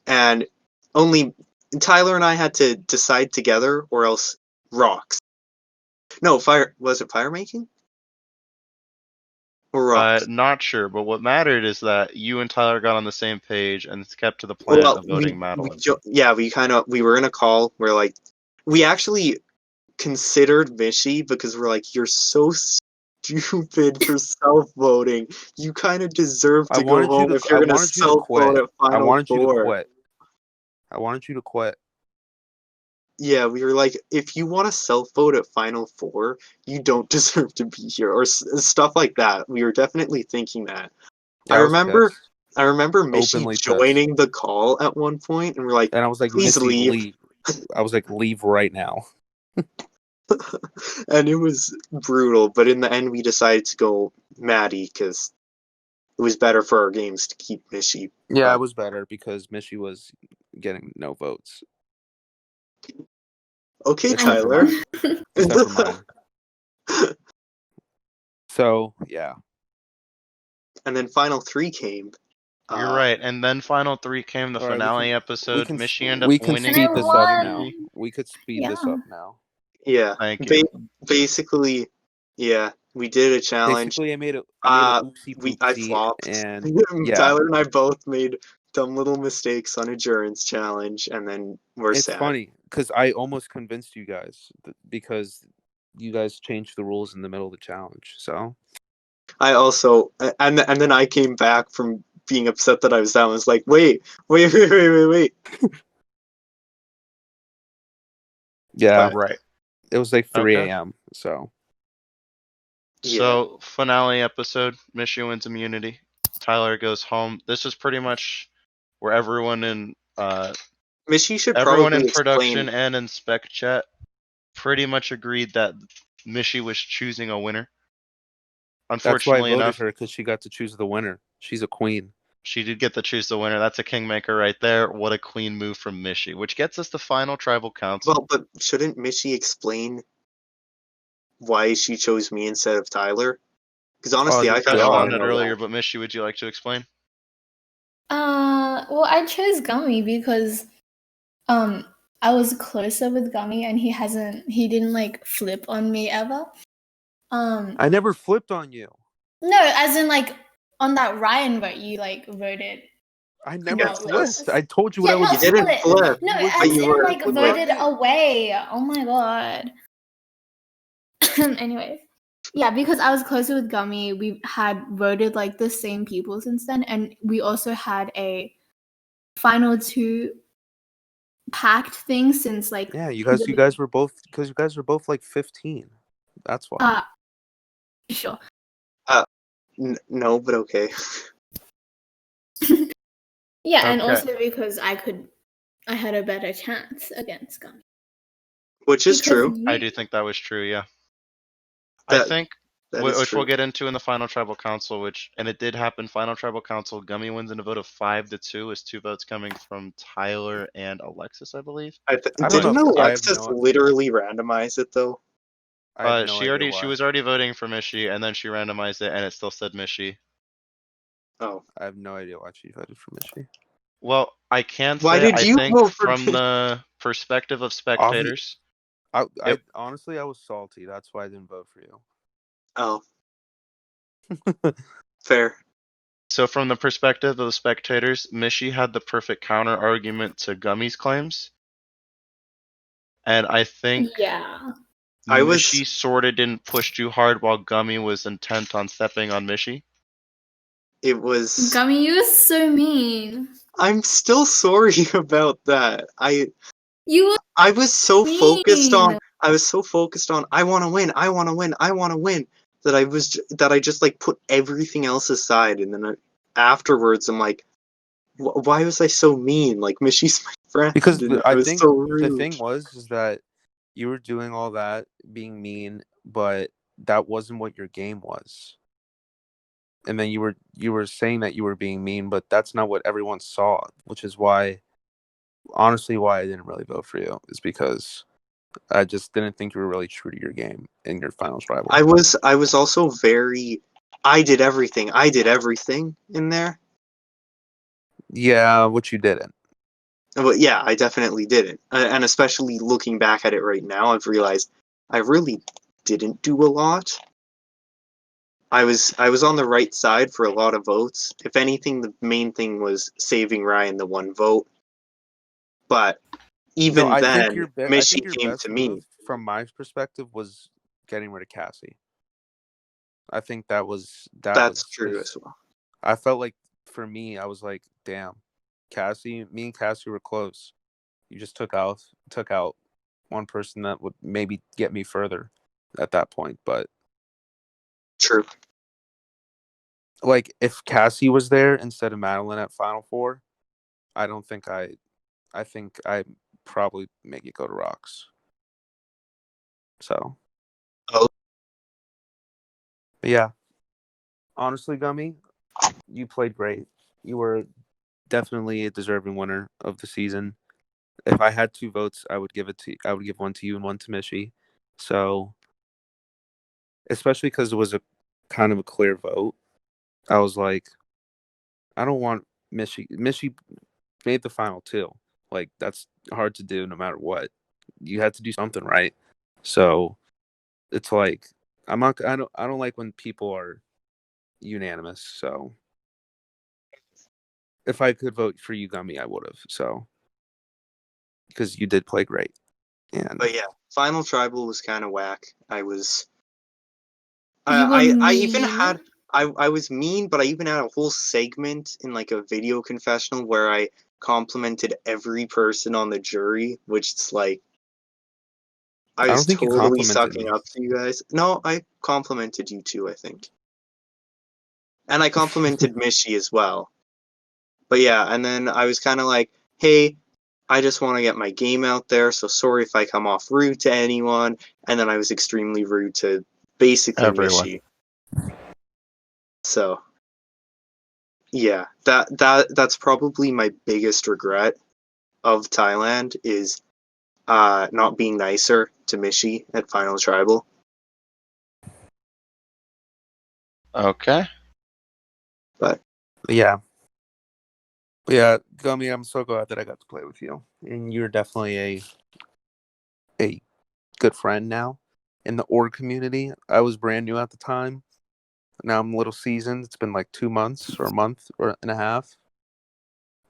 and only Tyler and I had to decide together, or else rocks. No, fire. Was it fire making? Or rocks? Not sure, but what mattered is that you and Tyler got on the same page and kept to the plan of voting Madeline. We were in a call where like we actually considered Mishy because we're like, you're so stupid for self-voting. You kind of deserve to go home if you're gonna self-vote at Final Four. I wanted you to quit. I wanted you to quit. Yeah, we were like, if you want to self-vote at Final Four, you don't deserve to be here, or stuff like that. We were definitely thinking that. Yeah, I remember Mishy Openly joining the call at one point, and we're like, and I was like, please leave. I was like, leave right now. And it was brutal, but in the end, we decided to go Maddie because it was better for our games to keep Mishy. Yeah, it was better because Mishy was getting no votes. Okay, Tyler. Except for mine. So, yeah. And then Final 3 came. You're right, and then Final 3 came, the finale episode. Mishy ended up winning. Speed this up now. We could speed this up now. Yeah. Thank you. Basically, yeah, we did a challenge. Basically, I made a oopsie I flopped, and Tyler and I both made dumb little mistakes on endurance challenge, and then we're sad. It's funny because I almost convinced you guys because you guys changed the rules in the middle of the challenge. So I also and then I came back from being upset that I was down. I was like, wait. Yeah, right. It was like 3 a.m. So finale episode. Mishy wins immunity. Tyler goes home. This is pretty much where everyone in Mishy should everyone probably in production and in spec chat pretty much agreed that Mishy was choosing a winner. Unfortunately that's why I voted her, because she got to choose the winner. She's a queen. She did get to choose the winner. That's a kingmaker right there. What a queen move from Mishy, which gets us to final tribal council. Well, but shouldn't Mishy explain why she chose me instead of Tyler? Because honestly, I touched on it earlier. But Mishy, would you like to explain? Well, I chose Gummy because I was closer with Gummy, and he didn't like flip on me ever. I never flipped on you. No, as in like on that Ryan vote, you like voted. I never flipped. I told you what I was. You didn't flip. No, as in like voted away. Oh my god. Anyway, yeah, because I was closer with Gummy, we had voted like the same people since then, and we also had a final 2 packed thing since like you guys were both like 15. That's why. Sure. No, but okay. Yeah, and also because I had a better chance against Gummy. Which is true. I do think that was true, yeah. I think, which we'll get into in the final tribal council, and it did happen, final tribal council, Gummy wins in a vote of 5-2, with 2 votes coming from Tyler and Alexis, I believe. Didn't Alexis literally randomize it, though? She was already voting for Mishy, and then she randomized it, and it still said Mishy. Oh. I have no idea why she voted for Mishy. Well, I can say, I think from the perspective of spectators... Honestly, I was salty. That's why I didn't vote for you. Oh. Fair. So from the perspective of the spectators, Mishy had the perfect counter argument to Gummy's claims. And I think Mishy sort of didn't push too hard while Gummy was intent on stepping on Mishy. It was... Gummy, you were so mean. I'm still sorry about that. I was so focused on I want to win that I just like put everything else aside, and then afterwards I'm like, why was I so mean? Like, Mishy's my friend. Because I think so rude. The thing is that you were doing all that, being mean, but that wasn't what your game was. And then you were saying that you were being mean, but that's not what everyone saw, which is why I didn't really vote for you, is because I just didn't think you were really true to your game in your finals rival. I was also very. I did everything. I did everything in there. Yeah, which you didn't. Well, yeah, I definitely didn't. And especially looking back at it right now, I've realized I really didn't do a lot. I was on the right side for a lot of votes. If anything, the main thing was saving Ryan the one vote. But No, even I think then, your I Mishy think your came to best me. move, from my perspective, was getting rid of Cassie. I think that was That's true because as well. I felt like, for me, I was like, damn, me and Cassie were close. You just took out one person that would maybe get me further at that point. But True. like, if Cassie was there instead of Madeline at Final Four, I don't think I think I probably make it go to Rocks. So, Oh, but yeah, honestly, Gummy, you played great. You were definitely a deserving winner of the season. If I had two votes, I would give one to you and one to Mishy. So, especially because it was a kind of a clear vote, I was like, I don't want Mishy. Mishy made the final two. Like, that's hard to do no matter what. You had to do something right. So it's like, I don't like when people are unanimous. So if I could vote for you, Gummy, I would have. So, because you did play great. And but yeah, Final Tribal was kind of whack. I was. You were I even mean. had. I was mean, but I even had a whole segment in like a video confessional where I complimented every person on the jury, which is like I I was don't think you totally complimented sucking me. up to you guys. No, I complimented you too, I think. And I complimented Mishy as well. But yeah, and then I was kind of like, hey, I just want to get my game out there, so sorry if I come off rude to anyone. And then I was extremely rude to basically Everyone. Mishy. So yeah, that's probably my biggest regret of Thailand is not being nicer to Mishy at Final Tribal. Okay. But Yeah. But yeah, Gummy, I'm so glad that I got to play with you. And you're definitely a good friend now in the org community. I was brand new at the time. Now I'm a little seasoned. It's been like 2 months or a month or and a half.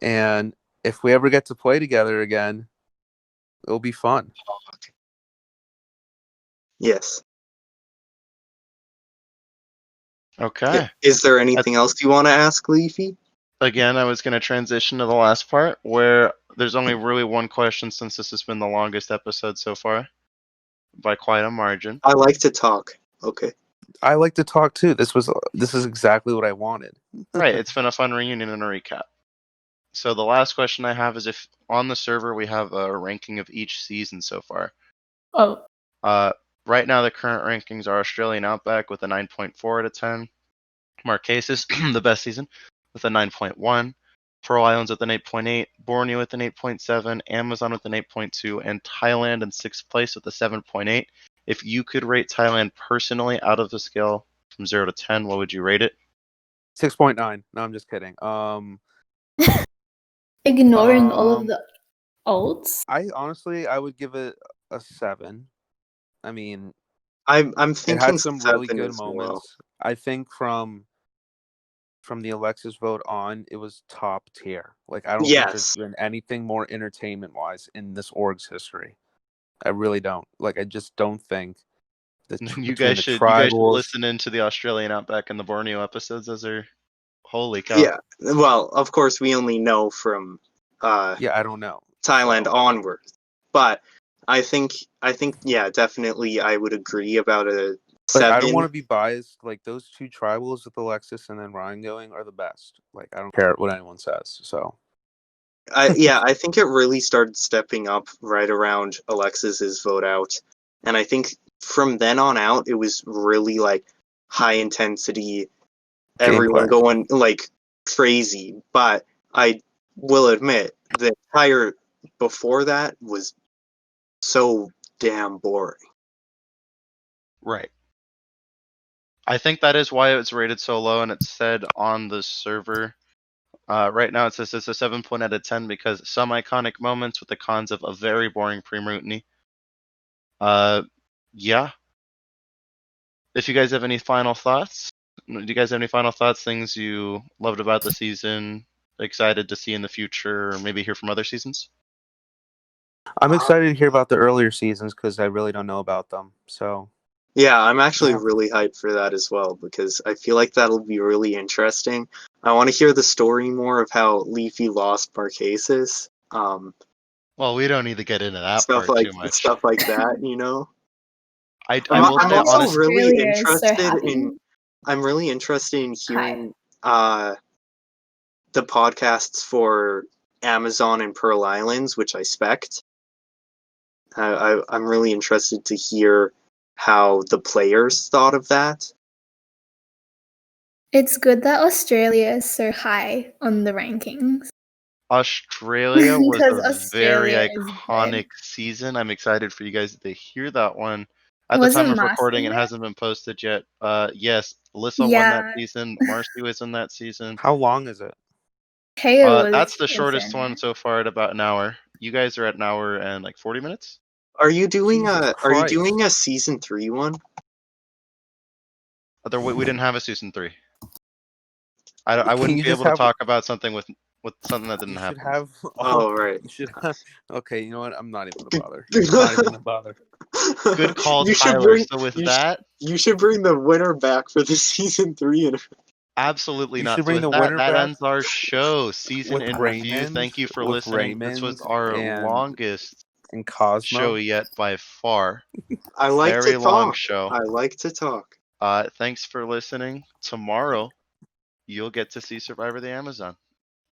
And if we ever get to play together again, it'll be fun. yes. Okay. Is there At- anything else you want to ask, Leafy? Again, I was going to transition to the last part where there's only really one question since this has been the longest episode so far by quite a margin. I like to talk. Okay. I like to talk too. This is exactly what I wanted. Right. It's been a fun reunion and a recap. So the last question I have is if on the server we have a ranking of each season so far. Oh, Right now the current rankings are Australian Outback with a 9.4 out of 10. Marquesas, the best season, with a 9.1. Pearl Islands with an 8.8, Borneo with an 8.7, Amazon with an 8.2, and Thailand in sixth place with a 7.8. If you could rate Thailand personally out of the scale from 0 to 10, what would you rate it? 6.9. No, I'm just kidding. ignoring all of the alts. I would give it a 7. I mean, I'm it thinking had some really 7 good as well. moments. I think from the Alexis vote on, it was top tier. Like, I don't think there's Yes. been anything more entertainment wise in this org's history. I really don't. Like, I just don't think that You between guys the should tribals. listen into the Australian Outback and the Borneo episodes. Those are holy cow. Yeah. Well, of course, we only know from Yeah, I don't know. Thailand So, onward. But I think yeah, definitely I would agree about a like, I don't want 7. to be biased. Like, those two tribals with Alexis and then Ryan going are the best. Like, I don't care what anyone says. So, I think it really started stepping up right around Alexis's vote out. And I think from then on out it was really like high intensity, everyone gameplay. going like crazy. But I will admit the entire before that was so damn boring. Right. I think that is why it's rated so low, and it's said on the server. Right now it says it's a 7 out of 10 because some iconic moments with the cons of a very boring pre-mutiny. Yeah. If you guys have any final thoughts, do you guys have any final thoughts, things you loved about the season, excited to see in the future, or maybe hear from other seasons? I'm excited to hear about the earlier seasons because I really don't know about them. So Yeah, I'm actually Yeah. really hyped for that as well because I feel like that'll be really interesting. I want to hear the story more of how Leafy lost Marquesas. Well, we don't need to get into that Stuff part like too much. stuff like that, you know. I I'm, will I'm say also honestly, really Australia is so interested happy. in. I'm really interested in Hi. hearing the podcasts for Amazon and Pearl Islands, which I spect. I'm really interested to hear how the players thought of that. It's good that Australia is so high on the rankings. Australia was Because a very Australia is iconic good. season. I'm excited for you guys to hear that one. At the Wasn't time of Marcy recording, it there? hasn't been posted yet. Yes, Alyssa won that Yeah, season. Marcy was in that season. how long is it? Taylor That's the was shortest in one it. so far at about an hour. You guys are at an hour and like 40 minutes. Are you doing Jesus Are you Christ. doing a season 3 one? We didn't have a season 3. I Can wouldn't you be just able to have? talk about something with something that didn't You should happen. have. Oh, right. You should have. Okay, you know what? I'm not even gonna bother. I'm not even gonna bother. Good call, You should Tyler. bring So with you, that, you should bring the winner back for the season 3 and absolutely You not. should So bring with the that, winner that back ends our show. Season with in review. Raymond, Thank you for with listening. This was Raymond our and longest Cosmo. show yet by far. I like Very to long talk. show. I like to talk. Thanks for listening. Tomorrow, you'll get to see Survivor the Amazon.